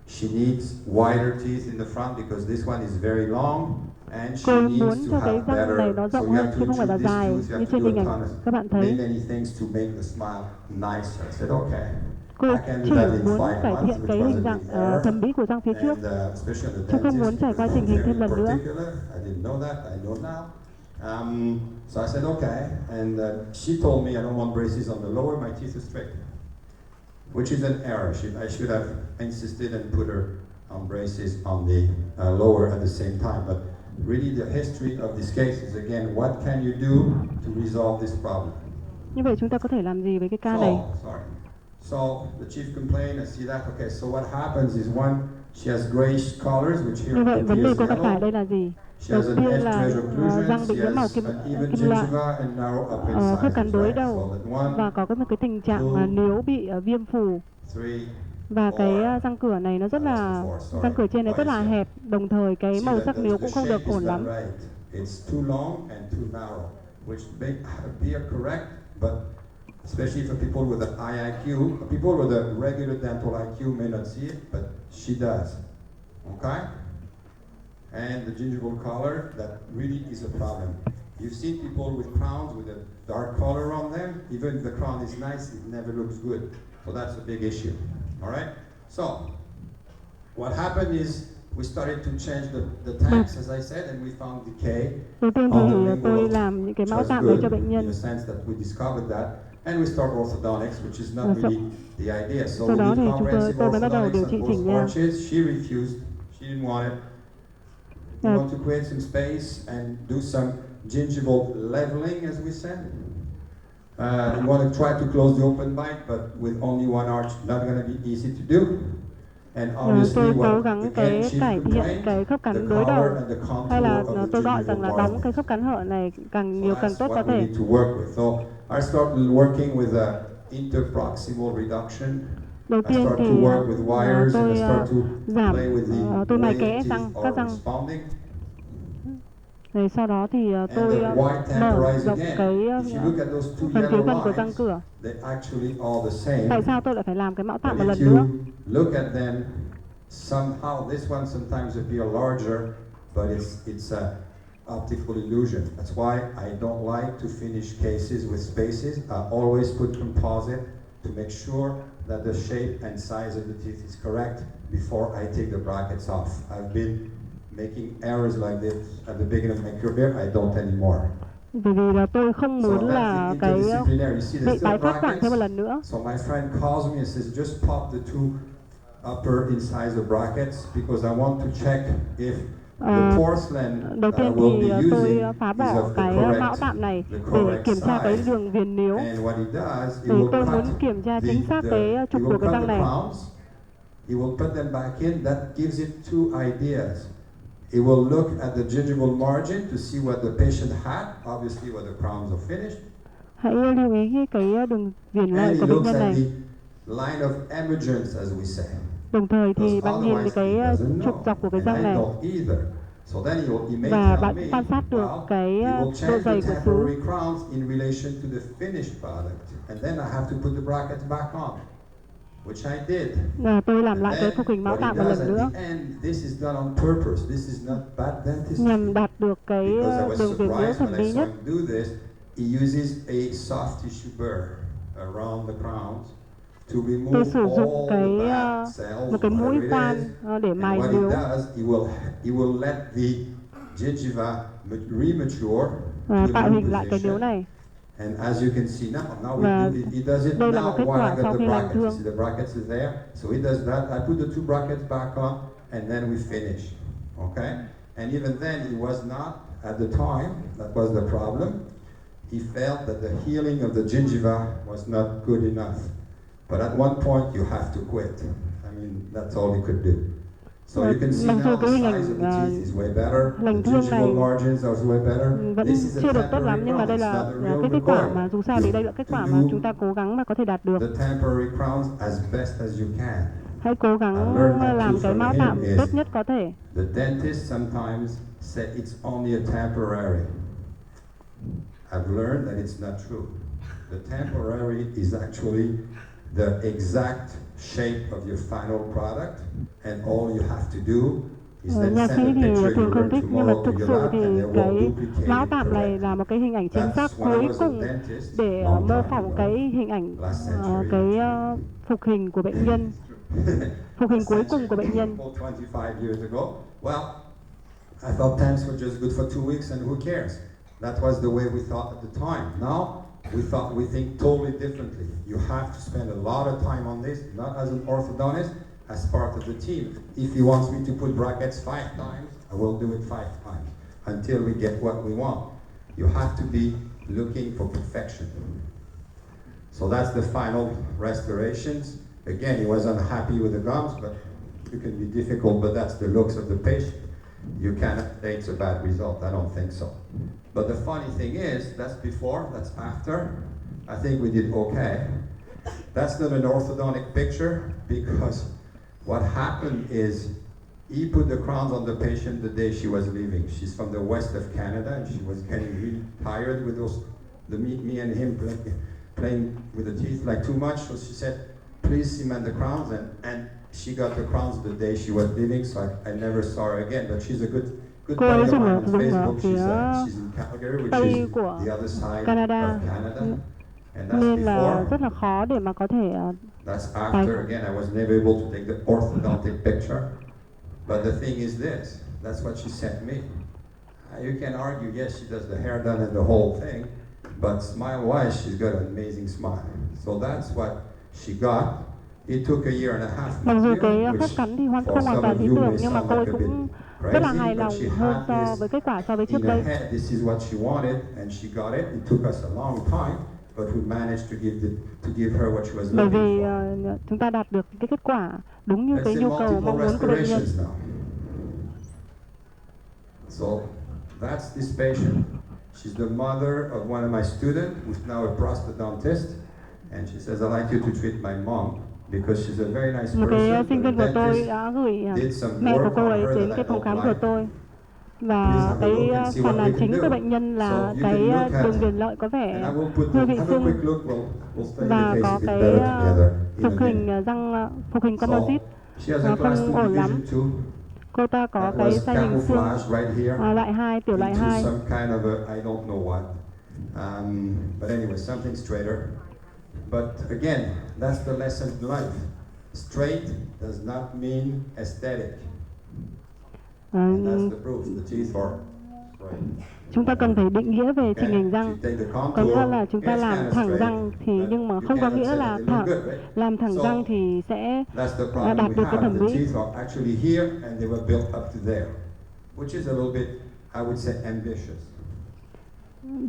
[SPEAKER 3] She needs wider teeth in the front because this one is very long, and she
[SPEAKER 2] Cô ấy
[SPEAKER 3] needs
[SPEAKER 2] muốn
[SPEAKER 3] to
[SPEAKER 2] cho cái
[SPEAKER 3] have
[SPEAKER 2] răng này
[SPEAKER 3] better.
[SPEAKER 2] nó
[SPEAKER 3] So
[SPEAKER 2] rộng
[SPEAKER 3] you
[SPEAKER 2] hơn
[SPEAKER 3] have
[SPEAKER 2] chứ
[SPEAKER 3] to
[SPEAKER 2] không phải là
[SPEAKER 3] treat these
[SPEAKER 2] dài
[SPEAKER 3] tooth. You
[SPEAKER 2] như
[SPEAKER 3] have to
[SPEAKER 2] trên
[SPEAKER 3] do
[SPEAKER 2] hình
[SPEAKER 3] a
[SPEAKER 2] ảnh
[SPEAKER 3] ton of
[SPEAKER 2] các bạn thấy.
[SPEAKER 3] many things to make the smile nicer. I said okay.
[SPEAKER 2] Cô
[SPEAKER 3] I can
[SPEAKER 2] chỉ
[SPEAKER 3] do that in
[SPEAKER 2] muốn
[SPEAKER 3] 5
[SPEAKER 2] cải
[SPEAKER 3] months,
[SPEAKER 2] thiện
[SPEAKER 3] which
[SPEAKER 2] cái
[SPEAKER 3] was a
[SPEAKER 2] hình
[SPEAKER 3] big
[SPEAKER 2] dạng
[SPEAKER 3] error.
[SPEAKER 2] thẩm mỹ của răng phía trước,
[SPEAKER 3] And especially on the
[SPEAKER 2] chứ không muốn
[SPEAKER 3] dentist,
[SPEAKER 2] trải qua
[SPEAKER 3] because
[SPEAKER 2] chỉnh
[SPEAKER 3] they're
[SPEAKER 2] hình thêm
[SPEAKER 3] very
[SPEAKER 2] lần nữa.
[SPEAKER 3] particular. I didn't know that. I know now. So I said okay, and she told me I don't want braces on the lower. My teeth are straight, which is an error. I should have insisted and put her on braces on the lower at the same time. But really, the history of this case is again, what can you do to resolve this problem?
[SPEAKER 2] Như vậy chúng ta có thể làm gì với cái ca này?
[SPEAKER 3] So the chief complaint, I see that. Okay, so what happens is one, she has grayish colors, which here
[SPEAKER 2] Như vậy vấn đề
[SPEAKER 3] appears
[SPEAKER 2] cô gặp phải
[SPEAKER 3] yellow.
[SPEAKER 2] đây là gì?
[SPEAKER 3] She
[SPEAKER 2] Đầu
[SPEAKER 3] has an
[SPEAKER 2] tiên
[SPEAKER 3] edge
[SPEAKER 2] là
[SPEAKER 3] to edge occlusion.
[SPEAKER 2] răng bị
[SPEAKER 3] She
[SPEAKER 2] nhiễm màu
[SPEAKER 3] has
[SPEAKER 2] kim
[SPEAKER 3] an even
[SPEAKER 2] kim loại,
[SPEAKER 3] gingiva and narrow upper
[SPEAKER 2] khớp cắn
[SPEAKER 3] incisors,
[SPEAKER 2] đối
[SPEAKER 3] right?
[SPEAKER 2] đầu
[SPEAKER 3] So that one,
[SPEAKER 2] và có một cái tình trạng níu bị viêm phủ.
[SPEAKER 3] three,
[SPEAKER 2] Và cái răng cửa này nó rất là răng cửa trên này rất là hẹp, đồng thời cái màu sắc níu cũng không được ổn lắm.
[SPEAKER 3] It's too long and too narrow, which may appear correct, but especially for people with an high IQ, people with a regular dental IQ may not see it, but she does. Okay? and the gingival color, that really is a problem. You've seen people with crowns with a dark color on them. Even if the crown is nice, it never looks good. So that's a big issue. All right? So, what happened is we started to change the tanks, as I said, and we found decay
[SPEAKER 2] Đầu tiên
[SPEAKER 3] on the
[SPEAKER 2] thì
[SPEAKER 3] lingual,
[SPEAKER 2] tôi làm những cái mão
[SPEAKER 3] which was
[SPEAKER 2] tạm đấy
[SPEAKER 3] good
[SPEAKER 2] cho bệnh
[SPEAKER 3] in
[SPEAKER 2] nhân.
[SPEAKER 3] the sense that we discovered that. And we start orthodontics, which is not really the idea. So
[SPEAKER 2] Sau
[SPEAKER 3] we
[SPEAKER 2] đó
[SPEAKER 3] did
[SPEAKER 2] thì
[SPEAKER 3] comprehensive
[SPEAKER 2] tôi mới bắt đầu điều
[SPEAKER 3] orthodontics
[SPEAKER 2] trị
[SPEAKER 3] on
[SPEAKER 2] chỉnh
[SPEAKER 3] both
[SPEAKER 2] nha.
[SPEAKER 3] arches. She refused. She didn't want it. We want to create some space and do some gingival leveling, as we said. We want to try to close the open bite, but with only one arch, not going to be easy to do. And obviously,
[SPEAKER 2] Tôi cố
[SPEAKER 3] what
[SPEAKER 2] gắng
[SPEAKER 3] again,
[SPEAKER 2] cải
[SPEAKER 3] she
[SPEAKER 2] thiện
[SPEAKER 3] complained,
[SPEAKER 2] cái khớp
[SPEAKER 3] the
[SPEAKER 2] cắn đối đầu,
[SPEAKER 3] color and the
[SPEAKER 2] hay là
[SPEAKER 3] contour of the
[SPEAKER 2] tôi gọi rằng
[SPEAKER 3] gingival
[SPEAKER 2] là đóng cái
[SPEAKER 3] margins.
[SPEAKER 2] khớp cắn hở này càng nhiều
[SPEAKER 3] So
[SPEAKER 2] càng
[SPEAKER 3] that's
[SPEAKER 2] tốt có
[SPEAKER 3] what we
[SPEAKER 2] thể.
[SPEAKER 3] need to work with. So I started working with a interproximal reduction.
[SPEAKER 2] Đầu
[SPEAKER 3] I
[SPEAKER 2] tiên
[SPEAKER 3] start
[SPEAKER 2] thì
[SPEAKER 3] to work with wires and I
[SPEAKER 2] tôi
[SPEAKER 3] start to
[SPEAKER 2] giảm,
[SPEAKER 3] play with the
[SPEAKER 2] tôi mài
[SPEAKER 3] way
[SPEAKER 2] kẽ
[SPEAKER 3] teeth
[SPEAKER 2] răng, các
[SPEAKER 3] are
[SPEAKER 2] răng.
[SPEAKER 3] responding.
[SPEAKER 2] Rồi sau đó thì tôi
[SPEAKER 3] And the white
[SPEAKER 2] mở
[SPEAKER 3] temporized
[SPEAKER 2] rộng
[SPEAKER 3] again.
[SPEAKER 2] cái
[SPEAKER 3] If you look at those two
[SPEAKER 2] phần phía
[SPEAKER 3] yellow
[SPEAKER 2] gần của răng
[SPEAKER 3] lines,
[SPEAKER 2] cửa.
[SPEAKER 3] they actually are the same.
[SPEAKER 2] Tại sao tôi lại phải làm cái mão tạm
[SPEAKER 3] But
[SPEAKER 2] một
[SPEAKER 3] if
[SPEAKER 2] lần nữa?
[SPEAKER 3] you look at them, somehow this one sometimes appear larger, but it's a optical illusion. That's why I don't like to finish cases with spaces. I always put composite to make sure that the shape and size of the teeth is correct before I take the brackets off. I've been making errors like this at the beginning of my career. I don't anymore.
[SPEAKER 2] Bởi vì là tôi không muốn là cái bị tái phát quảng thêm một lần nữa.
[SPEAKER 3] So my friend calls me and says, just pop the two upper incisor brackets because I want to check if the porcelain
[SPEAKER 2] Đầu
[SPEAKER 3] that I
[SPEAKER 2] tiên
[SPEAKER 3] will
[SPEAKER 2] thì
[SPEAKER 3] be using
[SPEAKER 2] tôi
[SPEAKER 3] is
[SPEAKER 2] phá bỏ
[SPEAKER 3] of the
[SPEAKER 2] cái mão tạm này
[SPEAKER 3] the
[SPEAKER 2] để
[SPEAKER 3] correct
[SPEAKER 2] kiểm tra cái
[SPEAKER 3] size.
[SPEAKER 2] đường viền níu.
[SPEAKER 3] And what he does, he
[SPEAKER 2] Vì
[SPEAKER 3] will
[SPEAKER 2] tôi
[SPEAKER 3] cut
[SPEAKER 2] muốn kiểm tra
[SPEAKER 3] the,
[SPEAKER 2] chính xác cái
[SPEAKER 3] he
[SPEAKER 2] trục
[SPEAKER 3] will
[SPEAKER 2] của cái
[SPEAKER 3] cut
[SPEAKER 2] răng
[SPEAKER 3] the
[SPEAKER 2] này.
[SPEAKER 3] crowns. He will put them back in. That gives it two ideas. It will look at the gingival margin to see what the patient had, obviously when the crowns are finished.
[SPEAKER 2] Hãy lưu ý cái đường viền lợi
[SPEAKER 3] And
[SPEAKER 2] của
[SPEAKER 3] he
[SPEAKER 2] bệnh
[SPEAKER 3] looks
[SPEAKER 2] nhân
[SPEAKER 3] at
[SPEAKER 2] này.
[SPEAKER 3] the line of emergence, as we say.
[SPEAKER 2] Đồng thời thì
[SPEAKER 3] Because
[SPEAKER 2] bạn nhìn thấy
[SPEAKER 3] otherwise
[SPEAKER 2] cái
[SPEAKER 3] he doesn't
[SPEAKER 2] trục
[SPEAKER 3] know.
[SPEAKER 2] dọc của cái
[SPEAKER 3] And
[SPEAKER 2] răng
[SPEAKER 3] I
[SPEAKER 2] này.
[SPEAKER 3] don't either. So then he may
[SPEAKER 2] Và
[SPEAKER 3] tell
[SPEAKER 2] bạn
[SPEAKER 3] me,
[SPEAKER 2] quan sát được
[SPEAKER 3] well,
[SPEAKER 2] cái
[SPEAKER 3] you will
[SPEAKER 2] độ
[SPEAKER 3] change
[SPEAKER 2] dày
[SPEAKER 3] the
[SPEAKER 2] của
[SPEAKER 3] temporary
[SPEAKER 2] xứ.
[SPEAKER 3] crowns in relation to the finished product. And then I have to put the brackets back on, which I did.
[SPEAKER 2] Tôi làm
[SPEAKER 3] And
[SPEAKER 2] lại cái
[SPEAKER 3] then
[SPEAKER 2] phục hình mão
[SPEAKER 3] what he
[SPEAKER 2] tạm một
[SPEAKER 3] does
[SPEAKER 2] lần
[SPEAKER 3] at
[SPEAKER 2] nữa
[SPEAKER 3] the end, this is done on purpose. This is not bad dentistry.
[SPEAKER 2] nhằm đạt được cái
[SPEAKER 3] Because I was
[SPEAKER 2] đường viền níu
[SPEAKER 3] surprised
[SPEAKER 2] thẩm
[SPEAKER 3] when I
[SPEAKER 2] mỹ
[SPEAKER 3] saw
[SPEAKER 2] nhất.
[SPEAKER 3] him do this. He uses a soft tissue burr around the crowns to
[SPEAKER 2] Tôi
[SPEAKER 3] remove
[SPEAKER 2] sử dụng
[SPEAKER 3] all
[SPEAKER 2] cái
[SPEAKER 3] the bad cells,
[SPEAKER 2] một cái mũi
[SPEAKER 3] whatever it
[SPEAKER 2] khoan
[SPEAKER 3] is.
[SPEAKER 2] để
[SPEAKER 3] And
[SPEAKER 2] mài
[SPEAKER 3] what he
[SPEAKER 2] níu.
[SPEAKER 3] does, he will let the gingiva remature
[SPEAKER 2] Và
[SPEAKER 3] to
[SPEAKER 2] tạo
[SPEAKER 3] a new
[SPEAKER 2] hình lại cái níu
[SPEAKER 3] position.
[SPEAKER 2] này.
[SPEAKER 3] And as you can see now
[SPEAKER 2] Và
[SPEAKER 3] he does it
[SPEAKER 2] đây là
[SPEAKER 3] now
[SPEAKER 2] một kết
[SPEAKER 3] while
[SPEAKER 2] quả
[SPEAKER 3] I got
[SPEAKER 2] sau
[SPEAKER 3] the
[SPEAKER 2] khi lành
[SPEAKER 3] brackets. You
[SPEAKER 2] thương.
[SPEAKER 3] see the brackets is there. So he does that. I put the two brackets back on and then we finish. Okay? And even then he was not, at the time, that was the problem. He felt that the healing of the gingiva was not good enough. But at one point you have to quit. I mean, that's all he could do. So you can see now the size of the teeth is way better. The gingival margins are way better.
[SPEAKER 2] Vẫn
[SPEAKER 3] This is a
[SPEAKER 2] chưa được tốt
[SPEAKER 3] temporary
[SPEAKER 2] lắm, nhưng mà đây
[SPEAKER 3] crown. It's
[SPEAKER 2] là
[SPEAKER 3] not a real
[SPEAKER 2] cái kết quả
[SPEAKER 3] recoil.
[SPEAKER 2] mà dù sao thì đây là kết quả mà chúng ta cố gắng mà có thể đạt được.
[SPEAKER 3] The temporary crowns as best as you can.
[SPEAKER 2] Hãy cố gắng làm cái mão tạm tốt nhất có thể.
[SPEAKER 3] The dentist sometimes say it's only a temporary. I've learned that it's not true. The temporary is actually the exact shape of your final product, and all you have to do is then
[SPEAKER 2] Nha
[SPEAKER 3] send
[SPEAKER 2] sĩ
[SPEAKER 3] a
[SPEAKER 2] thì
[SPEAKER 3] picture
[SPEAKER 2] thường
[SPEAKER 3] you
[SPEAKER 2] không
[SPEAKER 3] learn
[SPEAKER 2] thích, nhưng mà
[SPEAKER 3] tomorrow to
[SPEAKER 2] thực
[SPEAKER 3] your
[SPEAKER 2] sự
[SPEAKER 3] lab,
[SPEAKER 2] thì
[SPEAKER 3] and they will
[SPEAKER 2] cái
[SPEAKER 3] duplicate
[SPEAKER 2] mão
[SPEAKER 3] it
[SPEAKER 2] tạm này
[SPEAKER 3] correct.
[SPEAKER 2] là một cái hình ảnh chính xác
[SPEAKER 3] That's when I
[SPEAKER 2] cuối
[SPEAKER 3] was a
[SPEAKER 2] cùng
[SPEAKER 3] dentist
[SPEAKER 2] để
[SPEAKER 3] long
[SPEAKER 2] mô
[SPEAKER 3] time
[SPEAKER 2] phỏng
[SPEAKER 3] ago.
[SPEAKER 2] cái hình ảnh,
[SPEAKER 3] Last century.
[SPEAKER 2] cái phục hình của bệnh nhân, phục hình cuối cùng của bệnh nhân.
[SPEAKER 3] 25 years ago. Well, I thought temps were just good for 2 weeks and who cares? That was the way we thought at the time. Now, we think totally differently. You have to spend a lot of time on this, not as an orthodontist, as part of the team. If he wants me to put brackets 5 times, I will do it 5 times until we get what we want. You have to be looking for perfection. So that's the final restorations. Again, he was unhappy with the gums, but it can be difficult, but that's the looks of the patient. You cannot say it's a bad result. I don't think so. But the funny thing is, that's before, that's after. I think we did okay. That's not an orthodontic picture because what happened is he put the crowns on the patient the day she was leaving. She's from the west of Canada and she was getting really tired with me and him playing with the teeth like too much. So she said, please cement the crowns, and she got the crowns the day she was leaving, so I never saw her again. But she's a good
[SPEAKER 2] Cô
[SPEAKER 3] buddy
[SPEAKER 2] ấy
[SPEAKER 3] of
[SPEAKER 2] dùng
[SPEAKER 3] mine
[SPEAKER 2] ở
[SPEAKER 3] on
[SPEAKER 2] dùng ở
[SPEAKER 3] Facebook.
[SPEAKER 2] phía
[SPEAKER 3] She's in Calgary, which
[SPEAKER 2] Tây
[SPEAKER 3] is
[SPEAKER 2] của
[SPEAKER 3] the other side
[SPEAKER 2] Canada.
[SPEAKER 3] of Canada. And that's
[SPEAKER 2] Nên là
[SPEAKER 3] before.
[SPEAKER 2] rất là khó để mà có thể
[SPEAKER 3] That's after. Again, I was never able to take the orthodontic picture. But the thing is this, that's what she sent me. You can argue, yes, she does the hair done and the whole thing, but smile-wise, she's got an amazing smile. So that's what she got. It took a year and a half.
[SPEAKER 2] Mặc dù cái phép cắn thì không hoàn toàn lý tưởng, nhưng mà cô ấy cũng rất là hài lòng hơn so với kết quả so với trước đây.
[SPEAKER 3] This is what she wanted, and she got it. It took us a long time, but we managed to give her what she was
[SPEAKER 2] Bởi
[SPEAKER 3] looking
[SPEAKER 2] vì
[SPEAKER 3] for.
[SPEAKER 2] chúng ta đạt được cái kết quả đúng như cái nhu cầu mong muốn của bệnh nhân.
[SPEAKER 3] So that's this patient. She's the mother of one of my students, who's now a prosthodontist, and she says, "I'd like you to treat my mom because she's a very nice person."
[SPEAKER 2] Một cái sinh viên của tôi đã gửi mẹ của cô ấy đến cái phòng khám của tôi. Và cái phản ánh chính của bệnh nhân là cái đường viền lợi có vẻ hơi bị sưng và có cái phục hình răng, phục hình composite không ổn lắm. Cô ta có cái sai hình xương loại 2, tiểu loại 2.
[SPEAKER 3] But anyway, something straighter. But again, that's the lesson in life. Straight does not mean aesthetic. And that's the proof. The teeth are straight.
[SPEAKER 2] Chúng ta cần phải định nghĩa về chỉnh hình răng. Có nghĩa là chúng ta làm thẳng răng thì nhưng mà không có nghĩa là làm thẳng răng thì sẽ đạt được cái thẩm mỹ.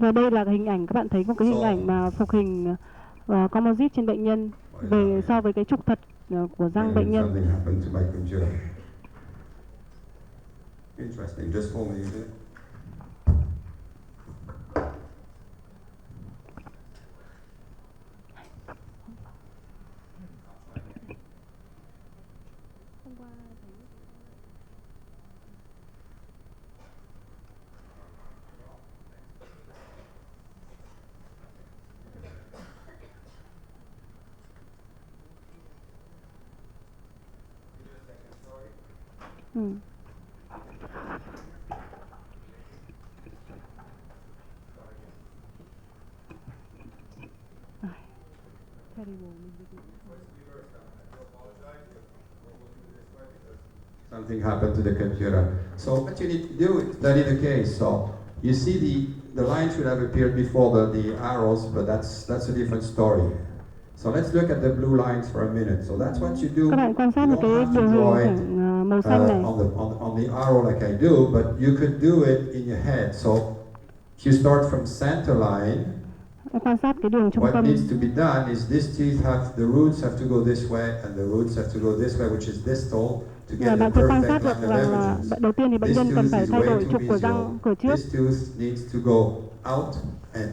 [SPEAKER 2] Và đây là hình ảnh, các bạn thấy một cái hình ảnh mà phục hình composite trên bệnh nhân về so với cái trục thật của răng bệnh nhân.
[SPEAKER 3] Interesting. Just hold me a minute. Something happened to the computer. So what you need to do is study the case. So you see the line should have appeared before the arrows, but that's a different story. So let's look at the blue lines for a minute. So that's what you do.
[SPEAKER 2] Các bạn quan sát một cái đường hình màu xanh này.
[SPEAKER 3] On the arrow like I do, but you could do it in your head. So if you start from center line,
[SPEAKER 2] quan sát cái đường trung
[SPEAKER 3] what
[SPEAKER 2] tâm.
[SPEAKER 3] needs to be done is this teeth the roots have to go this way, and the roots have to go this way, which is distal.
[SPEAKER 2] Và bạn sẽ quan sát được rằng là đầu tiên thì bệnh nhân cần phải thay đổi trục của răng cửa trước.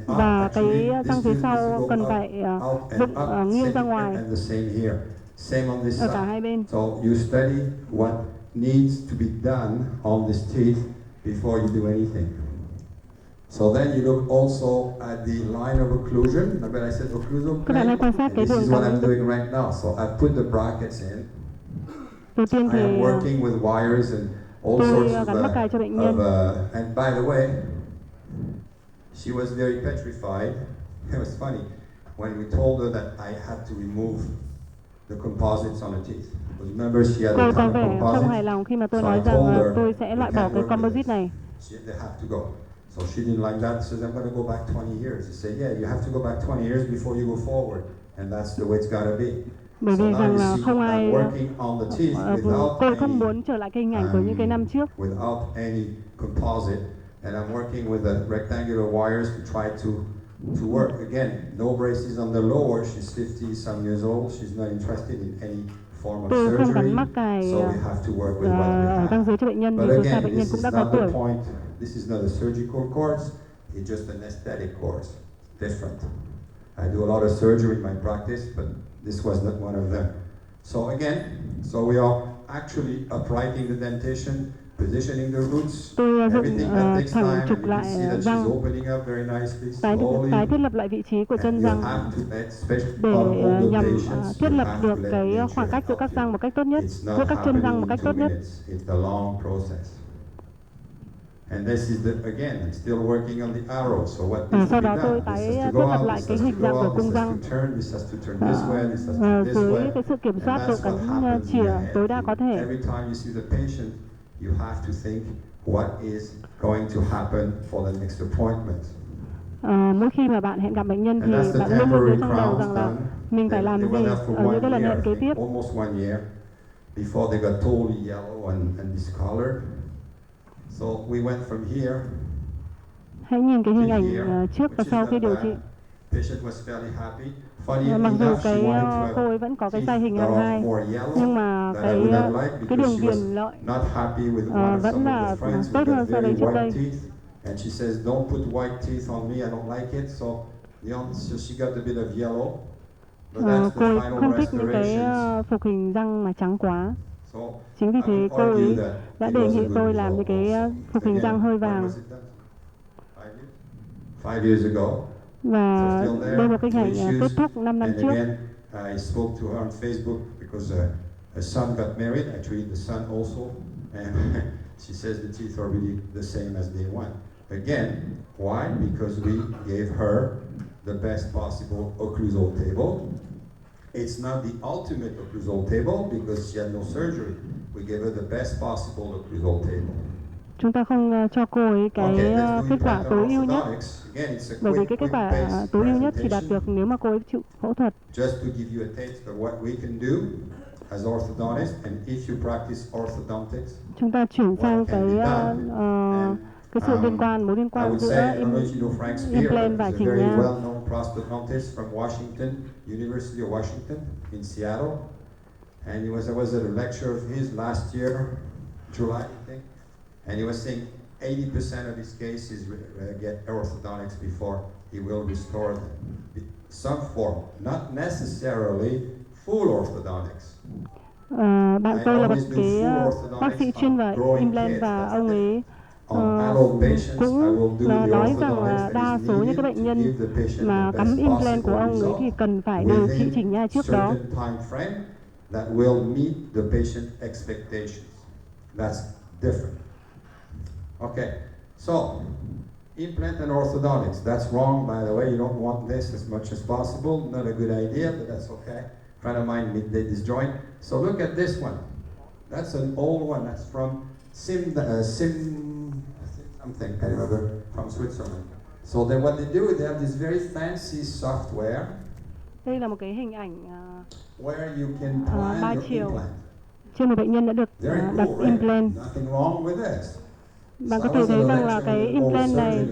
[SPEAKER 2] Và cái răng phía sau cần phải dựng nghiêng ra ngoài ở cả hai bên.
[SPEAKER 3] So you study what needs to be done on this teeth before you do anything. So then you look also at the line of occlusion. But I said occlusal plane. And this is what I'm doing right now. So I put the brackets in.
[SPEAKER 2] Đầu tiên thì
[SPEAKER 3] I am working with wires and all sorts of and by the way, she was very petrified. It was funny when we told her that I had to remove the composites on the teeth. Remember, she had
[SPEAKER 2] cô có vẻ không hài lòng khi mà tôi nói rằng tôi sẽ loại bỏ cái composite này.
[SPEAKER 3] They have to go. So she didn't like that. She says, I'm going to go back 20 years. I said, yeah, you have to go back 20 years before you go forward. And that's the way it's got to be.
[SPEAKER 2] Bởi vì rằng là không ai, tôi không muốn trở lại cái hình ảnh của những cái năm trước.
[SPEAKER 3] Without any composite, and I'm working with the rectangular wires to try to work. Again, no braces on the lower. She's 50 some years old. She's not interested in any form of surgery. So we have to work with what we have. But again, this is not the point. This is not a surgical course. It's just an aesthetic course. Different. I do a lot of surgery in my practice, but this was not one of them. So again, we are actually uprighting the dentition, positioning the roots,
[SPEAKER 2] Tôi
[SPEAKER 3] everything
[SPEAKER 2] dựng
[SPEAKER 3] that takes time,
[SPEAKER 2] thẳng
[SPEAKER 3] and
[SPEAKER 2] trục
[SPEAKER 3] you can
[SPEAKER 2] lại
[SPEAKER 3] see that she's
[SPEAKER 2] răng,
[SPEAKER 3] opening up very nicely,
[SPEAKER 2] tái
[SPEAKER 3] slowly.
[SPEAKER 2] thiết lập lại vị trí của chân
[SPEAKER 3] And you
[SPEAKER 2] răng
[SPEAKER 3] have to make, especially
[SPEAKER 2] để
[SPEAKER 3] on older
[SPEAKER 2] nhằm
[SPEAKER 3] patients,
[SPEAKER 2] thiết
[SPEAKER 3] you
[SPEAKER 2] lập
[SPEAKER 3] have
[SPEAKER 2] được
[SPEAKER 3] to let
[SPEAKER 2] cái
[SPEAKER 3] nature
[SPEAKER 2] khoảng cách giữa các
[SPEAKER 3] help
[SPEAKER 2] răng
[SPEAKER 3] you.
[SPEAKER 2] một cách tốt nhất,
[SPEAKER 3] It's
[SPEAKER 2] giữa
[SPEAKER 3] not
[SPEAKER 2] các chân răng
[SPEAKER 3] happening
[SPEAKER 2] một
[SPEAKER 3] in
[SPEAKER 2] cách
[SPEAKER 3] 2
[SPEAKER 2] tốt nhất.
[SPEAKER 3] minutes. It's a long process. And this is again, I'm still working on the arrow. So what needs to
[SPEAKER 2] Sau
[SPEAKER 3] be
[SPEAKER 2] đó tôi
[SPEAKER 3] done? This
[SPEAKER 2] tái
[SPEAKER 3] has to
[SPEAKER 2] thiết
[SPEAKER 3] go
[SPEAKER 2] lập
[SPEAKER 3] out,
[SPEAKER 2] lại
[SPEAKER 3] this
[SPEAKER 2] cái
[SPEAKER 3] has to
[SPEAKER 2] hình
[SPEAKER 3] go
[SPEAKER 2] dạng của
[SPEAKER 3] out,
[SPEAKER 2] cung
[SPEAKER 3] this has
[SPEAKER 2] răng
[SPEAKER 3] to turn this way, this has to turn this
[SPEAKER 2] dưới
[SPEAKER 3] way.
[SPEAKER 2] cái sự kiểm
[SPEAKER 3] And
[SPEAKER 2] soát độ
[SPEAKER 3] that's what
[SPEAKER 2] cắn
[SPEAKER 3] happens in
[SPEAKER 2] chỉa
[SPEAKER 3] the head.
[SPEAKER 2] tối đa có thể.
[SPEAKER 3] Every time you see the patient, you have to think what is going to happen for the next appointment.
[SPEAKER 2] Mỗi khi mà bạn hẹn gặp bệnh nhân thì
[SPEAKER 3] And that's the
[SPEAKER 2] bạn luôn luôn nhớ
[SPEAKER 3] temporary
[SPEAKER 2] trong đầu rằng
[SPEAKER 3] crowns
[SPEAKER 2] là
[SPEAKER 3] done.
[SPEAKER 2] mình phải làm
[SPEAKER 3] They
[SPEAKER 2] gì
[SPEAKER 3] went there for
[SPEAKER 2] ở những
[SPEAKER 3] 1
[SPEAKER 2] cái lần
[SPEAKER 3] year,
[SPEAKER 2] hẹn
[SPEAKER 3] I
[SPEAKER 2] kế
[SPEAKER 3] think,
[SPEAKER 2] tiếp.
[SPEAKER 3] almost 1 year before they got totally yellow and discolored. So we went from here
[SPEAKER 2] Hãy nhìn cái hình
[SPEAKER 3] to
[SPEAKER 2] ảnh
[SPEAKER 3] here,
[SPEAKER 2] trước và
[SPEAKER 3] which is
[SPEAKER 2] sau
[SPEAKER 3] not
[SPEAKER 2] khi điều
[SPEAKER 3] bad.
[SPEAKER 2] trị.
[SPEAKER 3] Patient was fairly happy. Funny
[SPEAKER 2] Mặc dù
[SPEAKER 3] enough, she
[SPEAKER 2] cái
[SPEAKER 3] wanted to
[SPEAKER 2] cô
[SPEAKER 3] have
[SPEAKER 2] ấy vẫn có cái
[SPEAKER 3] teeth
[SPEAKER 2] size hình
[SPEAKER 3] that
[SPEAKER 2] hàm
[SPEAKER 3] are
[SPEAKER 2] 2,
[SPEAKER 3] more yellow
[SPEAKER 2] nhưng mà
[SPEAKER 3] that I would have liked
[SPEAKER 2] cái
[SPEAKER 3] because
[SPEAKER 2] đường
[SPEAKER 3] she was
[SPEAKER 2] viền lợi
[SPEAKER 3] not happy with one of
[SPEAKER 2] vẫn
[SPEAKER 3] some of
[SPEAKER 2] là
[SPEAKER 3] the friends who
[SPEAKER 2] tốt hơn
[SPEAKER 3] got
[SPEAKER 2] so với
[SPEAKER 3] very
[SPEAKER 2] trước
[SPEAKER 3] white
[SPEAKER 2] đây.
[SPEAKER 3] teeth, and she says, "Don't put white teeth on me. I don't like it." So she got a bit of yellow. But that's
[SPEAKER 2] Cô
[SPEAKER 3] the
[SPEAKER 2] ấy
[SPEAKER 3] final
[SPEAKER 2] không thích những cái
[SPEAKER 3] restorations.
[SPEAKER 2] phục hình răng mà trắng quá.
[SPEAKER 3] So
[SPEAKER 2] Chính vì
[SPEAKER 3] I
[SPEAKER 2] thế
[SPEAKER 3] would
[SPEAKER 2] cô
[SPEAKER 3] argue
[SPEAKER 2] ấy
[SPEAKER 3] that
[SPEAKER 2] đã
[SPEAKER 3] it
[SPEAKER 2] đề
[SPEAKER 3] was a
[SPEAKER 2] nghị
[SPEAKER 3] good
[SPEAKER 2] tôi làm những
[SPEAKER 3] result
[SPEAKER 2] cái
[SPEAKER 3] also.
[SPEAKER 2] phục hình răng
[SPEAKER 3] Again,
[SPEAKER 2] hơi
[SPEAKER 3] when
[SPEAKER 2] vàng.
[SPEAKER 3] was it done? 5 years ago.
[SPEAKER 2] Và
[SPEAKER 3] So still
[SPEAKER 2] đây là
[SPEAKER 3] there,
[SPEAKER 2] một cái
[SPEAKER 3] no
[SPEAKER 2] ảnh kết
[SPEAKER 3] issues.
[SPEAKER 2] thúc 5 năm
[SPEAKER 3] And
[SPEAKER 2] trước.
[SPEAKER 3] again, I spoke to her on Facebook because her son got married. I treated the son also, and she says the teeth are really the same as day one. Again, why? Because we gave her the best possible occlusal table. It's not the ultimate occlusal table because she had no surgery. We gave her the best possible occlusal table.
[SPEAKER 2] Chúng ta không cho cô ấy cái kết quả tối ưu nhất, bởi vì cái kết quả tối ưu nhất chỉ đạt được nếu mà cô ấy chịu phẫu thuật.
[SPEAKER 3] Just to give you a taste of what we can do as orthodontists, and if you practice orthodontics,
[SPEAKER 2] chúng ta chuyển sang cái sự mối liên quan giữa implant và chỉnh nha.
[SPEAKER 3] well-known prosthodontist from Washington, University of Washington in Seattle, and I was at a lecture of his last year, July, I think, and he was saying 80% of his cases get orthodontics before he will restore them. Some form, not necessarily full orthodontics.
[SPEAKER 2] Bạn tôi là một cái bác sĩ chuyên về implant và ông ấy cũng nói rằng là đa số những cái bệnh nhân mà cắm implant của ông ấy thì cần phải điều trị chỉnh nha trước đó.
[SPEAKER 3] That will meet the patient expectations. That's different. Okay, so implant and orthodontics, that's wrong, by the way. You don't want this as much as possible. Not a good idea, but that's okay. A friend of mine did this joint. So look at this one. That's an old one. That's from Sim something, I remember, from Switzerland. So what they do, they have this very fancy software.
[SPEAKER 2] Đây là một cái hình ảnh
[SPEAKER 3] where you can plan your implant.
[SPEAKER 2] trên một bệnh nhân đã được đặt implant.
[SPEAKER 3] Nothing wrong with this.
[SPEAKER 2] Bạn có thể thấy rằng là cái implant này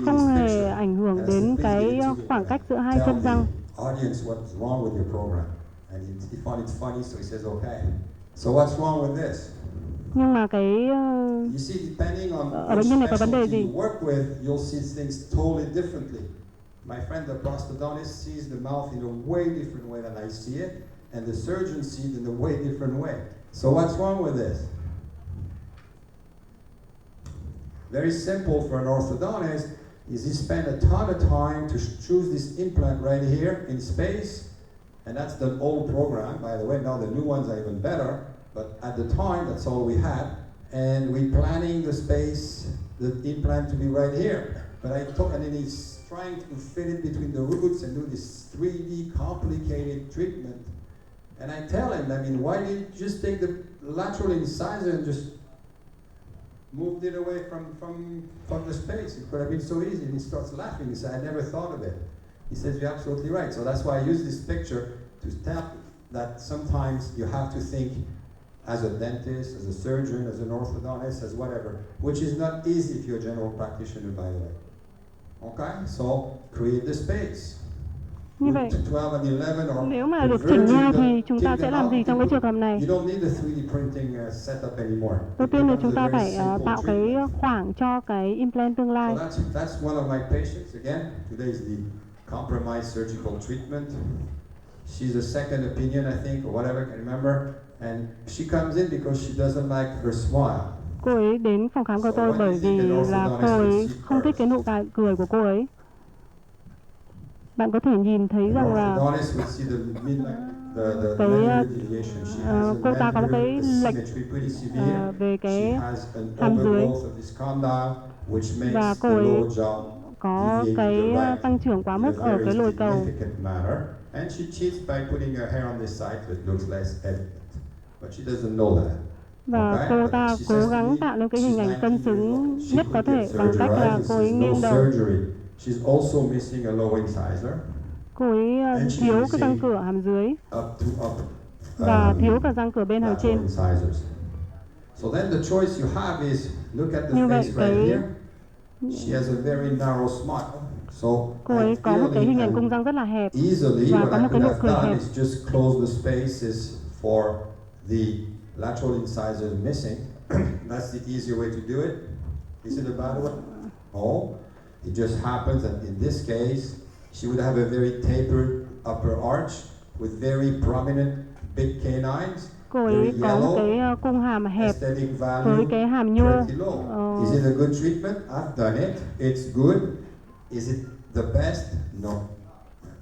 [SPEAKER 2] không hề ảnh hưởng đến cái khoảng cách giữa hai chân răng.
[SPEAKER 3] Audience, what's wrong with your program? And he found it funny, so he says, okay. So what's wrong with this?
[SPEAKER 2] Nhưng mà cái
[SPEAKER 3] you see, depending on
[SPEAKER 2] bệnh nhân này có vấn đề gì?
[SPEAKER 3] you work with, you'll see things totally differently. My friend, the prosthodontist, sees the mouth in a way different way than I see it, and the surgeon sees it in a way different way. So what's wrong with this? Very simple for an orthodontist is he spend a ton of time to choose this implant right here in space, and that's the old program, by the way. Now the new ones are even better, but at the time that's all we had, and we planning the space, the implant to be right here. But and then he's trying to fit it between the roots and do this 3D complicated treatment. And I tell him, why didn't you just take the lateral incisor and just moved it away from the space? It could have been so easy. And he starts laughing. He said, I never thought of it. He says, you're absolutely right. So that's why I use this picture to tell that sometimes you have to think as a dentist, as a surgeon, as an orthodontist, as whatever, which is not easy if you're a general practitioner, by the way. Okay, so create the space.
[SPEAKER 2] Như vậy, nếu mà được chỉnh nha thì chúng ta sẽ làm gì trong cái trường hợp này? Đầu tiên là chúng ta phải tạo cái khoảng cho cái implant tương lai.
[SPEAKER 3] So that's one of my patients. Again, today is the compromised surgical treatment. She's a second opinion, I think, or whatever, I can remember. And she comes in because she doesn't like her smile.
[SPEAKER 2] Cô ấy đến phòng khám của tôi bởi vì là cô ấy không thích cái nụ cười của cô ấy. Bạn có thể nhìn thấy rằng là cô ta có một cái lệch về cái hàm dưới và cô ấy có cái tăng trưởng quá mức ở cái lồi cầu. Và cô ta cố gắng tạo nên cái hình ảnh cân xứng nhất có thể bằng cách là cô ấy nghiêng đầu. Cô ấy thiếu cái răng cửa hàm dưới và thiếu cả răng cửa bên hàm trên. Như vậy cô ấy có một cái hình ảnh cung răng rất là hẹp và có một cái nụ cười hẹp.
[SPEAKER 3] Lateral incisors missing. That's the easier way to do it. Is it a bad way? No. It just happens that in this case, she would have a very tapered upper arch with very prominent big canines.
[SPEAKER 2] Cô ấy có một cái cung hàm hẹp với cái hàm nhô.
[SPEAKER 3] Is it a good treatment? I've done it. It's good. Is it the best? No.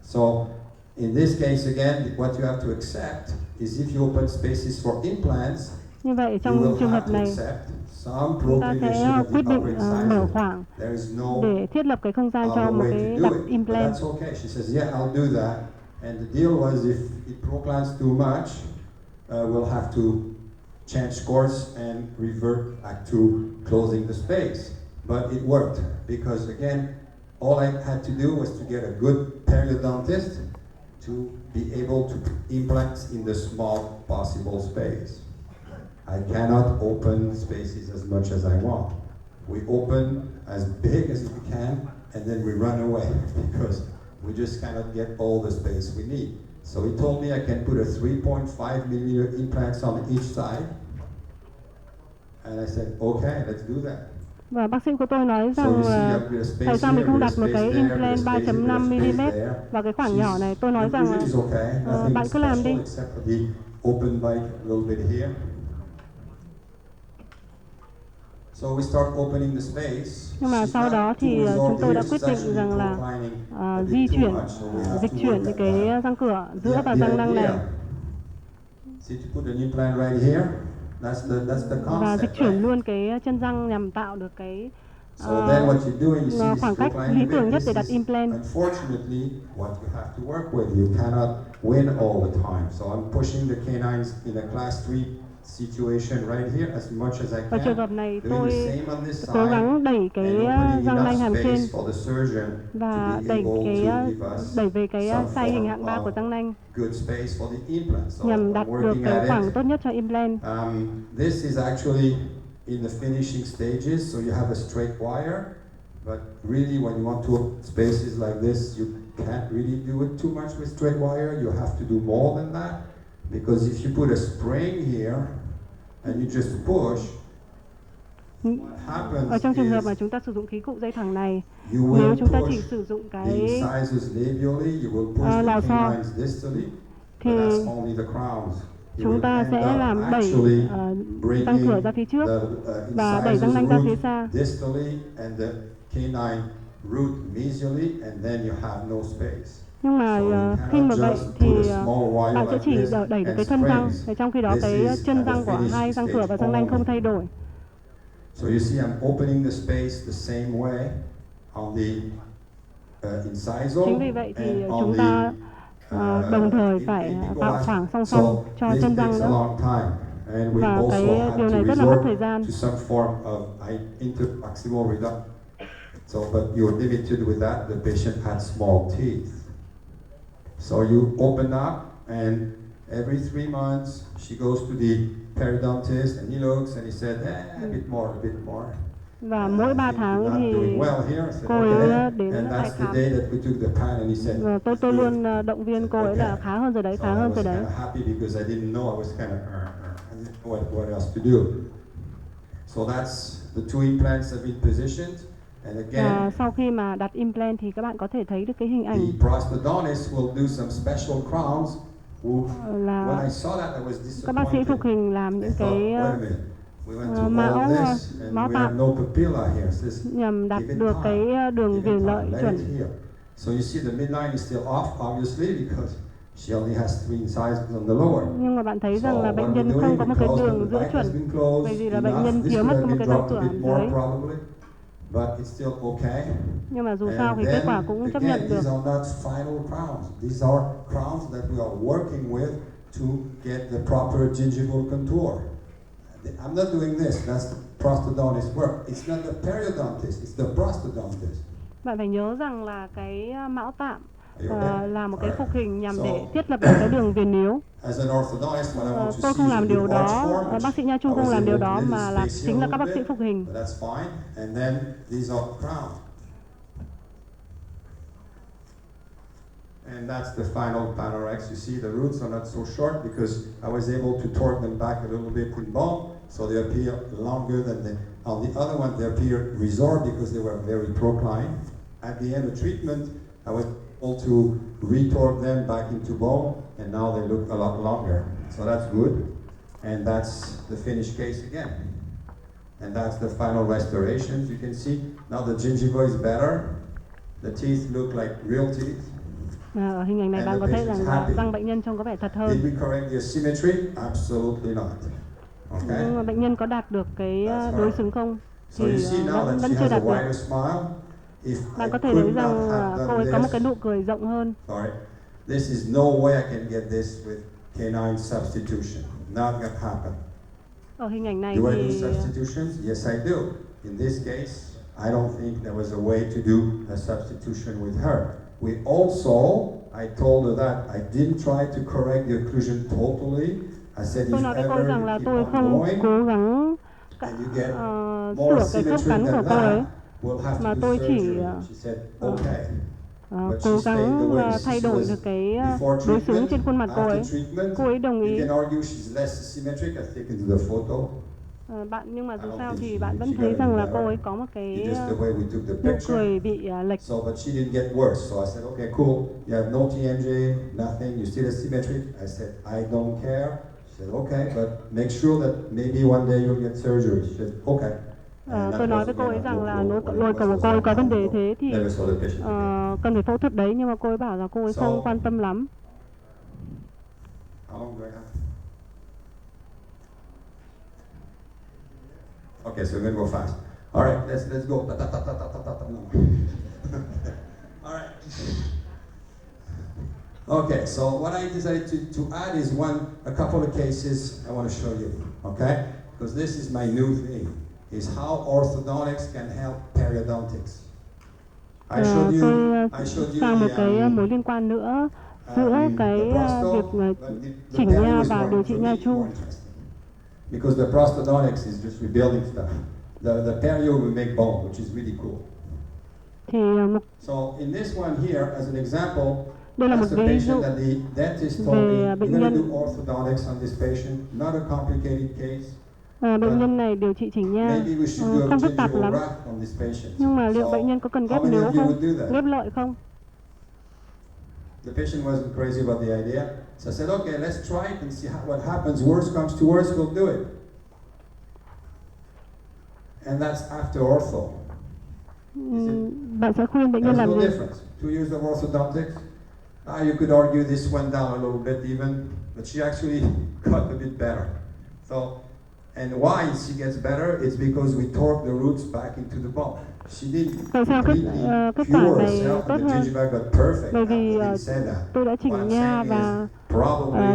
[SPEAKER 3] So in this case again, what you have to accept is if you open spaces for implants,
[SPEAKER 2] như vậy trong trường hợp này chúng ta sẽ quyết định mở khoảng để thiết lập cái không gian cho một cái đặt implant.
[SPEAKER 3] She says, yeah, I'll do that. And the deal was if it proplants too much, we'll have to change course and revert back to closing the space. But it worked because again, all I had to do was to get a good periodontist to be able to put implants in the small possible space. I cannot open spaces as much as I want. We open as big as we can and then we run away because we just cannot get all the space we need. So he told me I can put a 3.5mm implants on each side. And I said, okay, let's do that.
[SPEAKER 2] Và bác sĩ của tôi nói rằng tại sao mình không đặt một cái implant 3.5mm vào cái khoảng nhỏ này. Tôi nói rằng bạn cứ làm đi. Nhưng mà sau đó thì chúng tôi đã quyết định rằng là dịch chuyển những cái răng cửa giữa và răng nanh này. Và dịch chuyển luôn cái chân răng nhằm tạo được cái khoảng cách lý tưởng nhất để đặt implant.
[SPEAKER 3] Unfortunately, what you have to work with, you cannot win all the time. So I'm pushing the canines in a class 3 situation right here as much as I can.
[SPEAKER 2] Ở trường hợp này tôi cố gắng đẩy cái răng nanh hàm trên và đẩy về cái size hình hạng 3 của răng nanh nhằm đặt được cái khoảng tốt nhất cho implant.
[SPEAKER 3] This is actually in the finishing stages, so you have a straight wire, but really when you want to open spaces like this, you can't really do it too much with straight wire. You have to do more than that, because if you put a spring here and you just push,
[SPEAKER 2] ở trong trường hợp mà chúng ta sử dụng khí cụ dây thẳng này, nếu chúng ta chỉ sử dụng cái lò xo thì chúng ta sẽ làm đẩy răng cửa ra phía trước và đẩy răng nanh ra phía xa. Nhưng mà khi mà vậy thì bạn sẽ chỉ đẩy được cái thân răng, trong khi đó cái chân răng của hai răng cửa và răng nanh không thay đổi.
[SPEAKER 3] So you see, I'm opening the space the same way on the incisal.
[SPEAKER 2] Chính vì vậy thì chúng ta đồng thời phải tạo khoảng song song cho chân răng nữa. Và cái điều này rất là mất thời gian.
[SPEAKER 3] So, but you're limited with that. The patient had small teeth. So you open up, and every 3 months she goes to the periodontist, and he looks and he said, a bit more.
[SPEAKER 2] Và mỗi 3 tháng thì cô ấy đến lại khám. Và tôi luôn động viên cô ấy là khá hơn rồi đấy, khá hơn rồi đấy.
[SPEAKER 3] So that's the 2 implants have been positioned.
[SPEAKER 2] Và sau khi mà đặt implant thì các bạn có thể thấy được cái hình ảnh. là các bác sĩ phục hình làm những cái mão tạng nhằm đạt được cái đường viền lợi chuẩn.
[SPEAKER 3] So you see the midline is still off, obviously, because she only has 3 incisors on the lower.
[SPEAKER 2] Nhưng mà bạn thấy rằng là bệnh nhân không có một cái đường giữa chuẩn, bởi vì là bệnh nhân thiếu mất một cái răng cửa dưới.
[SPEAKER 3] But it's still okay.
[SPEAKER 2] Nhưng mà dù sao thì kết quả cũng chấp nhận được.
[SPEAKER 3] These are not final crowns. These are crowns that we are working with to get the proper gingival contour. I'm not doing this. That's the prosthodontist work. It's not the periodontist. It's the prosthodontist.
[SPEAKER 2] Bạn phải nhớ rằng là cái mão tạm là một cái phục hình nhằm để thiết lập cái đường viền yếu. Tôi không làm điều đó, bác sĩ nha Trung không làm điều đó, mà là chính là các bác sĩ phục hình.
[SPEAKER 3] And that's the final panorex. You see the roots are not so short because I was able to torque them back a little bit in bone, so they appear longer than on the other one. They appear resorbed because they were very procline. At the end of treatment, I was able to retorque them back into bone, and now they look a lot longer. So that's good. And that's the finished case again. And that's the final restoration. You can see now the gingiva is better. The teeth look like real teeth.
[SPEAKER 2] Ở hình ảnh này bạn có thấy rằng là răng bệnh nhân trông có vẻ thật hơn.
[SPEAKER 3] Did we correct the asymmetry? Absolutely not. Okay.
[SPEAKER 2] Nhưng mà bệnh nhân có đạt được cái đối xứng không? Thì vẫn chưa đạt được. Bạn có thể thấy rằng cô ấy có một cái nụ cười rộng hơn.
[SPEAKER 3] This is no way I can get this with canine substitution. Not gonna happen.
[SPEAKER 2] Ở hình ảnh này
[SPEAKER 3] do I
[SPEAKER 2] thì
[SPEAKER 3] do substitutions? Yes, I do. In this case, I don't think there was a way to do a substitution with her. We also, I told her that I didn't try to correct the occlusion totally. I said if ever
[SPEAKER 2] rằng là
[SPEAKER 3] keep
[SPEAKER 2] tôi
[SPEAKER 3] on
[SPEAKER 2] không
[SPEAKER 3] going,
[SPEAKER 2] cố gắng sửa cái khớp cắn của cô ấy, mà tôi chỉ cố gắng thay đổi được cái đối xứng trên khuôn mặt cô ấy. Cô ấy đồng ý. Bạn nhưng mà dù sao thì bạn vẫn thấy rằng là cô ấy có một cái nụ cười bị lệch.
[SPEAKER 3] So, but she didn't get worse. So I said, okay, cool. You have no TMJ, nothing. You still asymmetric. I said, I don't care. She said, okay, but make sure that maybe one day you'll get surgery. She said, okay.
[SPEAKER 2] Tôi nói với cô ấy rằng là lồi cầu của cô ấy có vấn đề thế thì cần phải phẫu thuật đấy, nhưng mà cô ấy bảo là cô ấy không quan tâm lắm.
[SPEAKER 3] Okay, so we're going to go fast. All right, let's go. All right. Okay, so what I decided to add is a couple of cases I want to show you. Okay, because this is my new thing, is how orthodontics can help periodontics. I showed you
[SPEAKER 2] một cái mối liên quan nữa giữa cái việc chỉnh nha và điều trị nha chu.
[SPEAKER 3] Because the prosthodontics is just rebuilding stuff. The perio will make bone, which is really cool. So in this one here, as an example, that's a patient that the dentist told me, you're going to do orthodontics on this patient, not a complicated case.
[SPEAKER 2] Bệnh nhân này điều trị chỉnh nha không phức tạp lắm. Nhưng mà liệu bệnh nhân có cần ghép nướu không? Ghép lợi không?
[SPEAKER 3] The patient wasn't crazy about the idea. So I said, okay, let's try it and see what happens. Worst comes to worst, we'll do it. And that's after ortho.
[SPEAKER 2] Bạn sẽ khuyên bệnh nhân làm gì?
[SPEAKER 3] Difference. 2 years of orthodontics. You could argue this went down a little bit even, but she actually got a bit better. So, and why she gets better is because we torque the roots back into the bone. She didn't completely cure herself and the gingiva got perfect.
[SPEAKER 2] Bởi vì tôi đã chỉnh nha và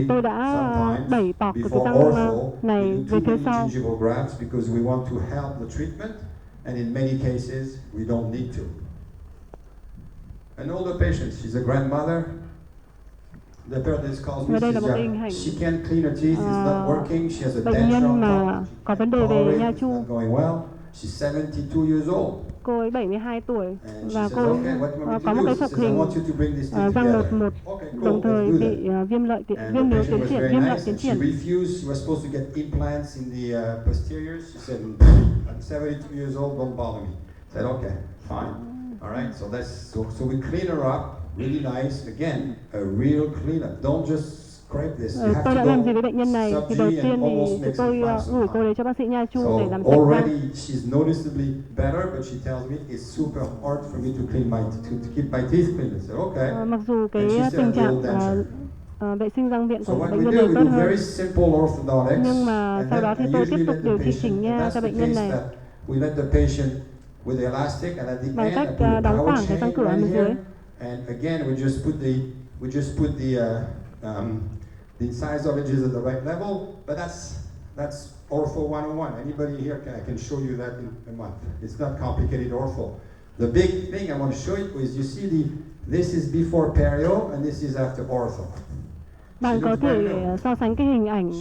[SPEAKER 2] tôi đã đẩy bọc cái răng này về phía sau.
[SPEAKER 3] Because we want to help the treatment, and in many cases we don't need to. An older patient, she's a grandmother. The therapist calls me, she can't clean her teeth, it's not working, she has a denture on top,
[SPEAKER 2] có vấn đề về nha chu.
[SPEAKER 3] Not going well. She's 72 years old.
[SPEAKER 2] Cô ấy 72 tuổi và cô ấy có một cái phục hình răng đột ngột, đồng thời bị viêm lợi viêm nướu tiến triển, viêm lợi tiến triển.
[SPEAKER 3] She was supposed to get implants in the posteriors. She said, I'm 72 years old, don't bother me. I said, okay, fine. All right, so we clean her up, really nice. Again, a real cleanup. Don't just
[SPEAKER 2] Tôi đã làm gì với bệnh nhân này? Thì đầu tiên thì chúng tôi gửi cô đấy cho bác sĩ nha chu để làm sạch răng.
[SPEAKER 3] Already she's noticeably better, but she tells me it's super hard for me to keep my teeth clean. I said, okay.
[SPEAKER 2] Mặc dù cái tình trạng vệ sinh răng miệng của bệnh
[SPEAKER 3] we
[SPEAKER 2] nhân
[SPEAKER 3] do,
[SPEAKER 2] này
[SPEAKER 3] we
[SPEAKER 2] tốt
[SPEAKER 3] do
[SPEAKER 2] hơn.
[SPEAKER 3] very simple orthodontics.
[SPEAKER 2] Nhưng mà sau đó thì tôi tiếp tục điều trị chỉnh nha cho bệnh nhân này.
[SPEAKER 3] We let the patient with the elastic, and at the
[SPEAKER 2] bằng
[SPEAKER 3] end,
[SPEAKER 2] cách
[SPEAKER 3] I put a
[SPEAKER 2] đóng
[SPEAKER 3] power
[SPEAKER 2] khoảng cái
[SPEAKER 3] chain
[SPEAKER 2] răng cửa ở
[SPEAKER 3] right
[SPEAKER 2] bên dưới.
[SPEAKER 3] here. And again, we just put the incisor edges at the right level. But that's ortho 101. Anybody here I can show you that in a month. It's not complicated ortho. The big thing I want to show you is you see this is before perio and this is after ortho.
[SPEAKER 2] Bạn có thể so sánh cái hình ảnh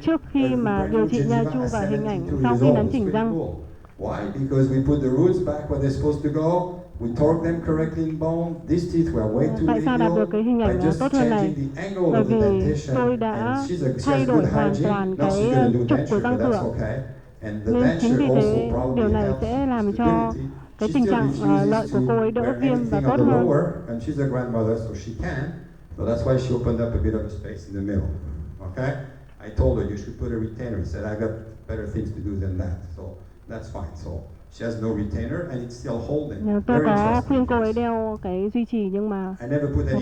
[SPEAKER 2] trước khi mà điều trị nha chu và hình ảnh sau khi nắn chỉnh răng.
[SPEAKER 3] Why? Because we put the roots back where they're supposed to go. We torque them correctly in bone. These teeth were way too
[SPEAKER 2] Tại sao đạt được cái hình ảnh tốt hơn này? Bởi vì tôi đã thay đổi hoàn toàn cái trục của răng cửa. Nên chính vì thế điều này sẽ làm cho cái tình trạng lợi của cô ấy đỡ viêm và tốt hơn.
[SPEAKER 3] So that's why she opened up a bit of a space in the middle. Okay? I told her you should put a retainer. She said I got better things to do than that. So that's fine. So she has no retainer and it's still holding.
[SPEAKER 2] Tôi có khuyên cô ấy đeo cái duy trì nhưng mà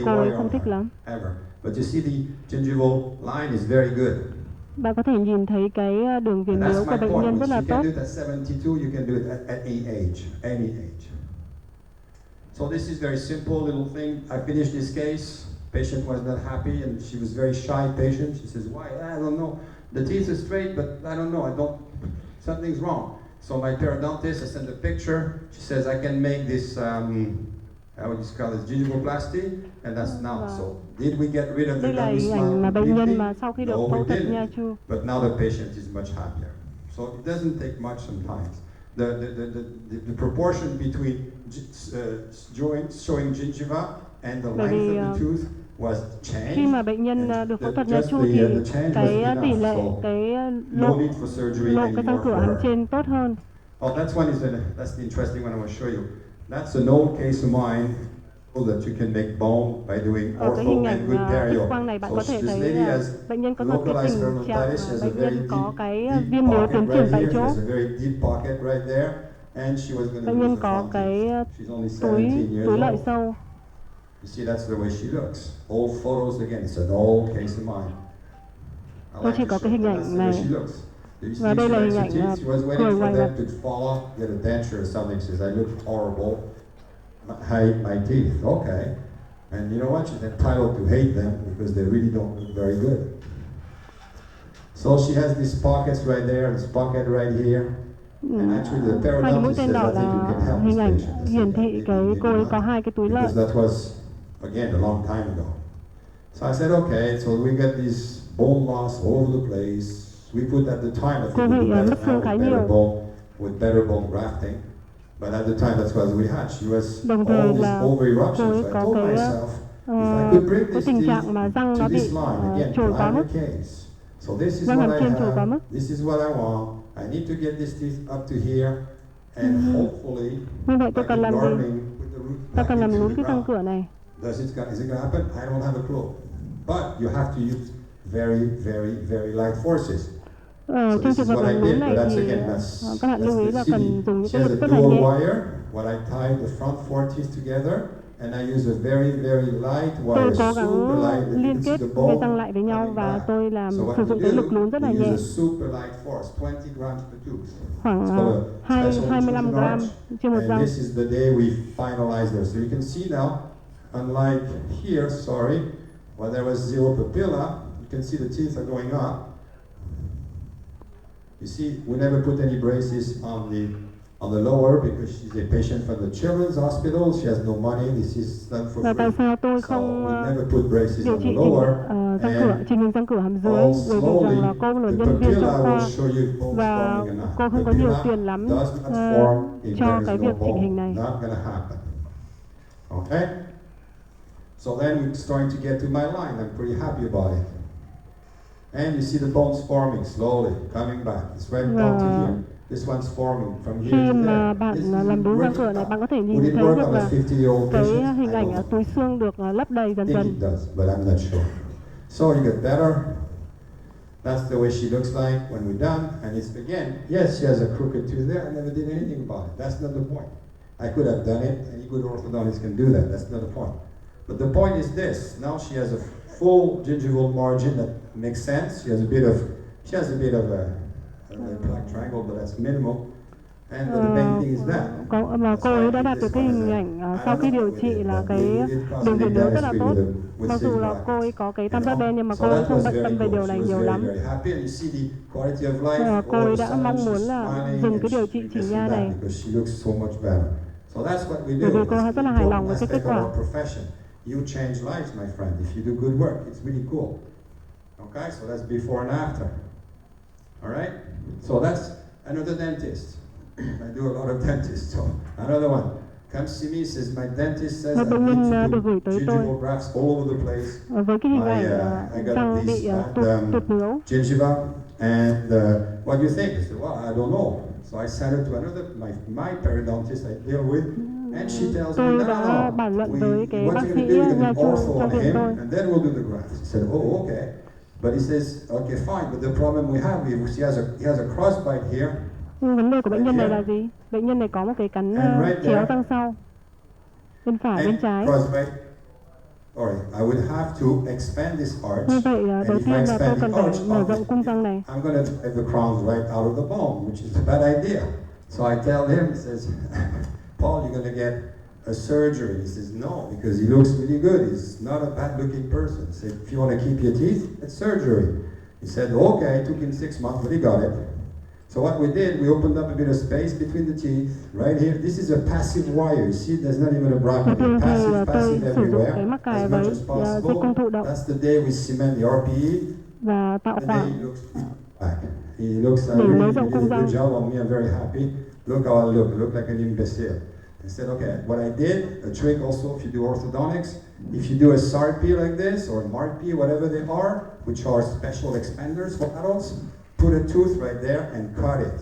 [SPEAKER 2] cô ấy không thích lắm.
[SPEAKER 3] Ever. But you see the gingival line is very good.
[SPEAKER 2] Bạn có thể nhìn thấy cái đường viền yếu của bệnh nhân rất là tốt.
[SPEAKER 3] You can do it at 72, you can do it at any age. So this is very simple little thing. I finished this case. Patient was not happy and she was very shy patient. She says, why? I don't know. The teeth are straight, but I don't know. Something's wrong. So my periodontist, I sent a picture. She says, I can make this, how would you call it, gingivoplasty, and that's now. So did we get rid of the gummy smile completely? No, we didn't. But now the patient is much happier. So it doesn't take much sometimes. The proportion between joints showing gingiva and the length of the tooth was changed.
[SPEAKER 2] Khi mà bệnh nhân được phẫu thuật nha chu thì cái tỷ lệ cái lộ cái răng cửa hàm trên tốt hơn.
[SPEAKER 3] Oh, that's the interesting one I want to show you. That's an old case of mine that you can make bone by doing ortho and good perio.
[SPEAKER 2] Quang này bạn có thể thấy bệnh nhân có một cái tình trạng bệnh nhân có cái viêm yếu tiến triển tại chỗ. Bệnh nhân có cái túi lợi sâu.
[SPEAKER 3] You see, that's the way she looks. Old photos again. It's an old case of mine.
[SPEAKER 2] Tôi chỉ có cái hình ảnh này. Và đây là hình ảnh cười ngoài mặt.
[SPEAKER 3] To fall off, get a denture or something. She says, I look horrible. I hate my teeth. Okay. And you know what? She's entitled to hate them because they really don't look very good. So she has these pockets right there, this pocket right here. And actually the periodontist says, I think you can help this patient.
[SPEAKER 2] Hiển thị cái cô ấy có hai cái túi lợi.
[SPEAKER 3] Because that was, again, a long time ago. So I said, okay, so we get this bone loss all over the place. We put at the time, I think we do better now with better bone grafting. But at the time, that's what we had. She was all these over eruptions. So I told myself, if I could bring this teeth to this line, again, minor case. So this is what I have, this is what I want. I need to get this teeth up to here. And hopefully, by gardening with the root back into the ground. Is it going to happen? I don't have a clue. But you have to use very, very, very light forces.
[SPEAKER 2] Trong trường hợp lún này thì các bạn lưu ý là cần dùng những cái lực rất là nhẹ.
[SPEAKER 3] What I tie the front four teeth together and I use a very, very light wire.
[SPEAKER 2] Tôi cố gắng liên kết cái răng lại với nhau và tôi sử dụng cái lực lún rất là nhẹ. Khoảng 25 gram trên một răng.
[SPEAKER 3] This is the day we finalize this. So you can see now, unlike here, where there was zero papilla, you can see the teeth are going up. You see, we never put any braces on the lower because she's a patient from the Children's Hospital. She has no money. This is done for free.
[SPEAKER 2] Tại sao tôi không
[SPEAKER 3] we never put braces
[SPEAKER 2] điều
[SPEAKER 3] on
[SPEAKER 2] trị
[SPEAKER 3] the lower.
[SPEAKER 2] chỉnh hình răng cửa hàm dưới bởi vì rằng là cô là nhân viên trong khoa và cô không có nhiều tiền lắm cho cái việc chỉnh hình này.
[SPEAKER 3] Okay. So then we're starting to get to my line. I'm pretty happy about it. And you see the bones forming slowly, coming back. It's right down to here. This one's forming from here
[SPEAKER 2] Khi
[SPEAKER 3] to
[SPEAKER 2] mà
[SPEAKER 3] there.
[SPEAKER 2] bạn làm đúng răng cửa này, bạn có thể nhìn thấy được là cái hình ảnh túi xương được lấp đầy dần dần.
[SPEAKER 3] It does, but I'm not sure. So you get better. That's the way she looks like when we're done. And it's again, yes, she has a crooked tooth there. I never did anything about it. That's not the point. I could have done it. Any good orthodontist can do that. That's not the point. But the point is this. Now she has a full gingival margin that makes sense. She has a bit of a black triangle, but that's minimal. And the main thing is that.
[SPEAKER 2] Mà cô ấy đã đạt được cái hình ảnh sau khi điều trị là cái đường viền yếu rất là tốt. Mặc dù là cô ấy có cái tam giác đen nhưng mà cô ấy không bận tâm về điều này nhiều lắm. Cô ấy đã mong muốn là dùng cái điều trị chỉnh nha này. Bởi vì cô rất là hài lòng với cái kết quả.
[SPEAKER 3] You change lives, my friend. If you do good work, it's really cool. Okay, so that's before and after. All right, so that's another dentist. I do a lot of dentists. So another one comes see me, says my dentist says I need to do gingival grafts all over the place.
[SPEAKER 2] Với cái hình ảnh
[SPEAKER 3] I got
[SPEAKER 2] răng
[SPEAKER 3] this
[SPEAKER 2] bị
[SPEAKER 3] bad
[SPEAKER 2] tụt nướu.
[SPEAKER 3] gingiva, and what do you think? I said, well, I don't know. So I sent it to another my periodontist I deal with. And she tells me,
[SPEAKER 2] Tôi đã bàn luận với cái bác sĩ nha chu trong viện tôi.
[SPEAKER 3] And then we'll do the grafts. He said, oh, okay. But he says, okay, fine. But the problem we have is he has a crossbite here.
[SPEAKER 2] Vấn đề của bệnh nhân này là gì? Bệnh nhân này có một cái cắn chéo răng sau, bên phải, bên trái.
[SPEAKER 3] I would have to expand this arch.
[SPEAKER 2] Như vậy đầu tiên là tôi cần phải mở rộng cung răng này.
[SPEAKER 3] I'm going to take the crowns right out of the bone, which is a bad idea. So I tell him, he says, Paul, you're going to get a surgery. He says, no, because he looks really good. He's not a bad-looking person. He said, if you want to keep your teeth, it's surgery. He said, okay, it took him 6 months, but he got it. So what we did, we opened up a bit of space between the teeth, right here. This is a passive wire. You see, there's not even a bracket. Passive everywhere, as much as possible. That's the day we cement the RPE.
[SPEAKER 2] Và tạo khoảng.
[SPEAKER 3] He looks really did a good job on me. I'm very happy. Look how I look like an imbecile. I said, okay, what I did, a trick also if you do orthodontics, if you do a SARP like this, or MARP, whatever they are, which are special expanders for adults, put a tooth right there and cut it.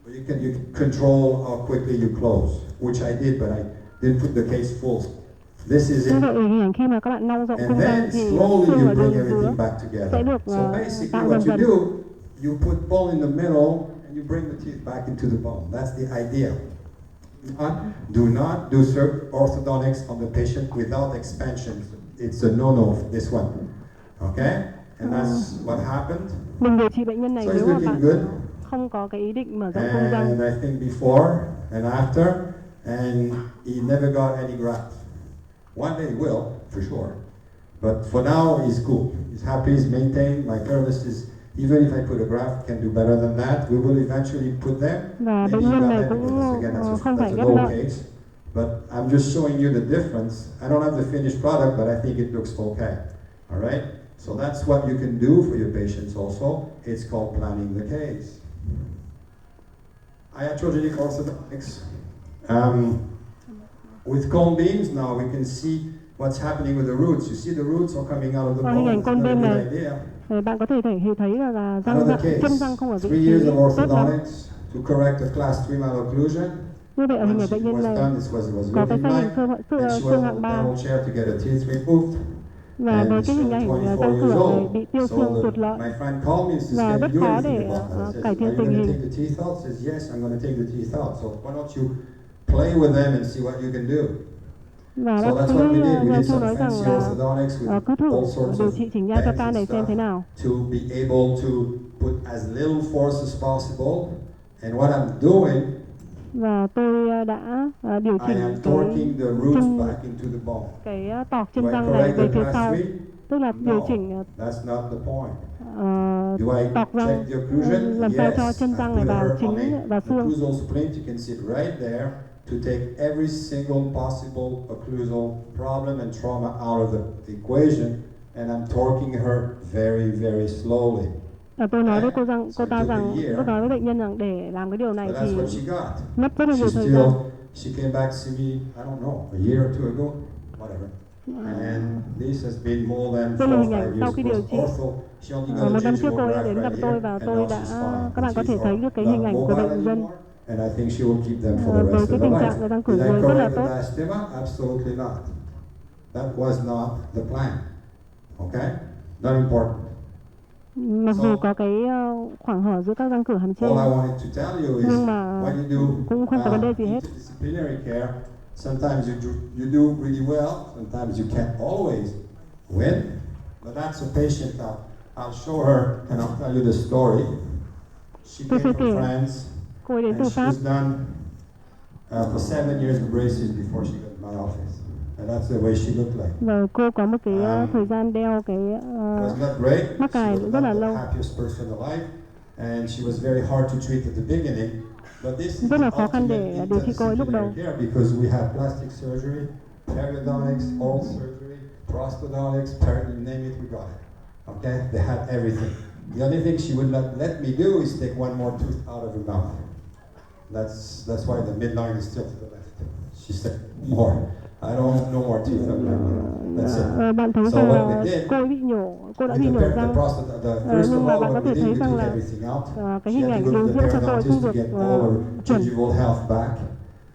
[SPEAKER 3] You can control how quickly you close, which I did, but I didn't put the case full. This is it.
[SPEAKER 2] Khi mà các bạn nong rộng cung
[SPEAKER 3] And
[SPEAKER 2] răng
[SPEAKER 3] then
[SPEAKER 2] thì
[SPEAKER 3] slowly
[SPEAKER 2] xương
[SPEAKER 3] you
[SPEAKER 2] ở
[SPEAKER 3] bring
[SPEAKER 2] đường
[SPEAKER 3] everything
[SPEAKER 2] dưới
[SPEAKER 3] back together.
[SPEAKER 2] sẽ được
[SPEAKER 3] So basically
[SPEAKER 2] tạo
[SPEAKER 3] what
[SPEAKER 2] dần
[SPEAKER 3] you
[SPEAKER 2] dần.
[SPEAKER 3] do, you put bone in the middle and you bring the teeth back into the bone. That's the idea. Do not do orthodontics on the patient without expansion. It's a no-no for this one. Okay? And that's what happened.
[SPEAKER 2] Mình điều trị bệnh nhân này
[SPEAKER 3] So
[SPEAKER 2] nếu
[SPEAKER 3] he's
[SPEAKER 2] mà
[SPEAKER 3] looking
[SPEAKER 2] bạn
[SPEAKER 3] good.
[SPEAKER 2] không có cái ý định mở rộng cung răng.
[SPEAKER 3] And I think before and after, and he never got any graft. One day he will, for sure. But for now, he's cool. He's happy, he's maintained. My therapist is, even if I put a graft, can do better than that. We will eventually put them.
[SPEAKER 2] Và bệnh nhân này cũng không phải ghép lợi.
[SPEAKER 3] But I'm just showing you the difference. I don't have the finished product, but I think it looks okay. All right? So that's what you can do for your patients also. It's called planning the case. Iatrogenic orthodontics. With cone beams now, we can see what's happening with the roots. You see the roots are coming out of the bone. It's not a good idea.
[SPEAKER 2] Bạn có thể thấy là chân răng không ở vị
[SPEAKER 3] 3
[SPEAKER 2] trí
[SPEAKER 3] years of
[SPEAKER 2] tốt lắm.
[SPEAKER 3] orthodontics to correct a class 3 malocclusion.
[SPEAKER 2] Như vậy ở hình ảnh bệnh nhân này có cái xương hạng 3 và với cái hình ảnh răng cửa này bị tiêu xương tuột lợi và rất khó để cải thiện tình hình. Và bác sĩ Nha Chu nói rằng là cứ thử điều trị chỉnh nha cho ca này xem thế nào.
[SPEAKER 3] To be able to put as little force as possible, and what I'm doing,
[SPEAKER 2] và tôi đã điều chỉnh cái tọt chân răng này về phía sau, tức là điều chỉnh tọt răng làm sao cho chân răng này vào chính và xương.
[SPEAKER 3] To take every single possible occlusal problem and trauma out of the equation, and I'm torquing her very, very slowly.
[SPEAKER 2] Tôi nói với cô ta rằng, tôi nói với bệnh nhân rằng để làm cái điều này thì mất rất là nhiều thời gian.
[SPEAKER 3] She came back to see me, I don't know, a year or two ago, whatever. And this has been more than 4 or 5 years.
[SPEAKER 2] Sau khi điều trị, một năm trước cô ấy đến gặp tôi và tôi đã, các bạn có thể thấy được cái hình ảnh của bệnh nhân.
[SPEAKER 3] And I think she will keep them for the rest of her life. Did I correct the diastema? Absolutely not. That was not the plan. Okay? Not important.
[SPEAKER 2] Mặc dù có cái khoảng hở giữa các răng cửa hàm trên,
[SPEAKER 3] All I wanted to tell you is
[SPEAKER 2] nhưng mà
[SPEAKER 3] when you do
[SPEAKER 2] cũng không có vấn đề gì hết.
[SPEAKER 3] interdisciplinary care, sometimes you do really well, sometimes you can't always win, but that's a patient I'll show her and I'll tell you the story. She
[SPEAKER 2] Tôi
[SPEAKER 3] came
[SPEAKER 2] sẽ
[SPEAKER 3] from
[SPEAKER 2] kể.
[SPEAKER 3] France
[SPEAKER 2] Cô ấy đến
[SPEAKER 3] and
[SPEAKER 2] từ
[SPEAKER 3] she
[SPEAKER 2] Pháp.
[SPEAKER 3] was done for 7 years of braces before she got in my office. And that's the way she looked like.
[SPEAKER 2] Và cô có một cái thời gian đeo cái
[SPEAKER 3] Was not great.
[SPEAKER 2] mắc
[SPEAKER 3] She
[SPEAKER 2] cài
[SPEAKER 3] was
[SPEAKER 2] rất
[SPEAKER 3] not
[SPEAKER 2] là
[SPEAKER 3] the
[SPEAKER 2] lâu.
[SPEAKER 3] happiest person alive, and she was very hard to treat at the beginning. But this is
[SPEAKER 2] Rất là
[SPEAKER 3] the
[SPEAKER 2] khó khăn để
[SPEAKER 3] ultimate
[SPEAKER 2] điều trị cô ấy lúc đầu.
[SPEAKER 3] interdisciplinary care because we have plastic surgery, periodontics, oral surgery, prosthodontics, you name it, we got it. Okay, they had everything. The only thing she would not let me do is take one more tooth out of her mouth. That's why the midline is still to the left. She said, more. I don't want no more teeth up there. That's it.
[SPEAKER 2] Bạn thấy
[SPEAKER 3] So
[SPEAKER 2] rằng
[SPEAKER 3] what we
[SPEAKER 2] là
[SPEAKER 3] did,
[SPEAKER 2] cô ấy bị nhổ, cô đã
[SPEAKER 3] we
[SPEAKER 2] bị nhổ
[SPEAKER 3] compared the
[SPEAKER 2] răng.
[SPEAKER 3] first
[SPEAKER 2] Nhưng
[SPEAKER 3] of
[SPEAKER 2] mà
[SPEAKER 3] all,
[SPEAKER 2] bạn có
[SPEAKER 3] what
[SPEAKER 2] thể
[SPEAKER 3] we did,
[SPEAKER 2] thấy
[SPEAKER 3] we
[SPEAKER 2] rằng
[SPEAKER 3] took
[SPEAKER 2] là
[SPEAKER 3] everything out.
[SPEAKER 2] cái
[SPEAKER 3] She
[SPEAKER 2] hình
[SPEAKER 3] had
[SPEAKER 2] ảnh
[SPEAKER 3] to go to
[SPEAKER 2] điều
[SPEAKER 3] the
[SPEAKER 2] dưỡng cho cô ấy
[SPEAKER 3] periodontist
[SPEAKER 2] không
[SPEAKER 3] to
[SPEAKER 2] được
[SPEAKER 3] get all her
[SPEAKER 2] chuẩn.
[SPEAKER 3] gingival health back.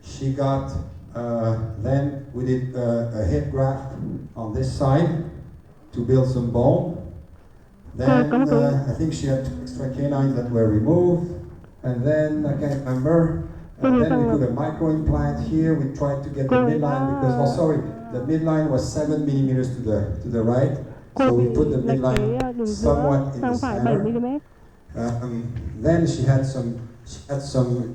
[SPEAKER 3] She got, then we did a hip graft on this side to build some bone. Then I think she had extra canines that were removed. And then I can't remember. Then we put a micro implant here. We tried to get the midline because, the midline was 7 millimeters to the right. So we put the midline somewhat in the center. Then she had some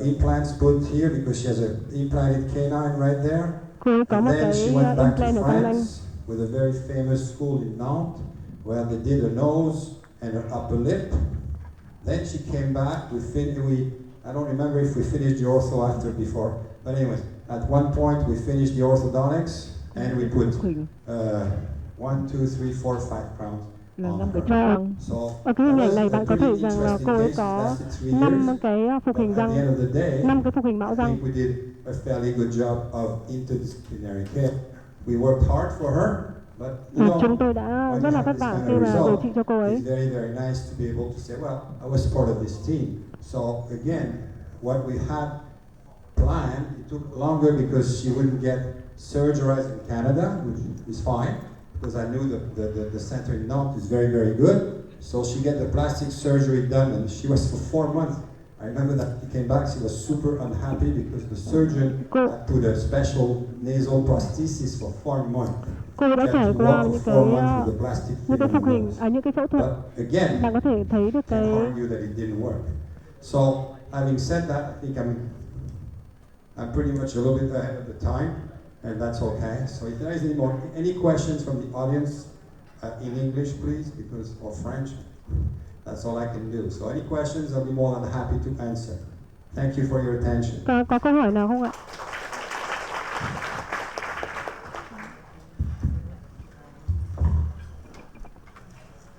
[SPEAKER 3] implants put here because she has an implanted canine right there. And then she went back to France with a very famous school in Nantes where they did her nose and her upper lip. Then she came back. I don't remember if we finished the ortho after before, but anyway, at one point we finished the orthodontics and we put 1, 2, 3, 4, 5 crowns.
[SPEAKER 2] Ở cái hình ảnh này bạn có thể rằng là cô ấy có 5 cái phục hình răng, 5 cái phục hình mạo răng.
[SPEAKER 3] We did a fairly good job of interdisciplinary care. We worked hard for her, but
[SPEAKER 2] chúng tôi đã rất là vất vả khi mà điều trị cho cô ấy.
[SPEAKER 3] It's very, very nice to be able to say, well, I was part of this team. So again, what we had planned, it took longer because she wouldn't get surgerized in Canada, which is fine, because I knew the center in Nantes is very, very good. So she got the plastic surgery done, and she was for 4 months. I remember that she came back, she was super unhappy because the surgeon had put a special nasal prosthesis for 4 months.
[SPEAKER 2] Cô đã trải qua những cái phục hình, những cái phẫu thuật. Bạn có thể thấy được cái.
[SPEAKER 3] So having said that, I think I'm pretty much a little bit ahead of the time, and that's okay. So if there is any questions from the audience in English, please, or French, that's all I can do. So any questions, I'll be more than happy to answer. Thank you for your attention.
[SPEAKER 2] Có câu hỏi nào không ạ?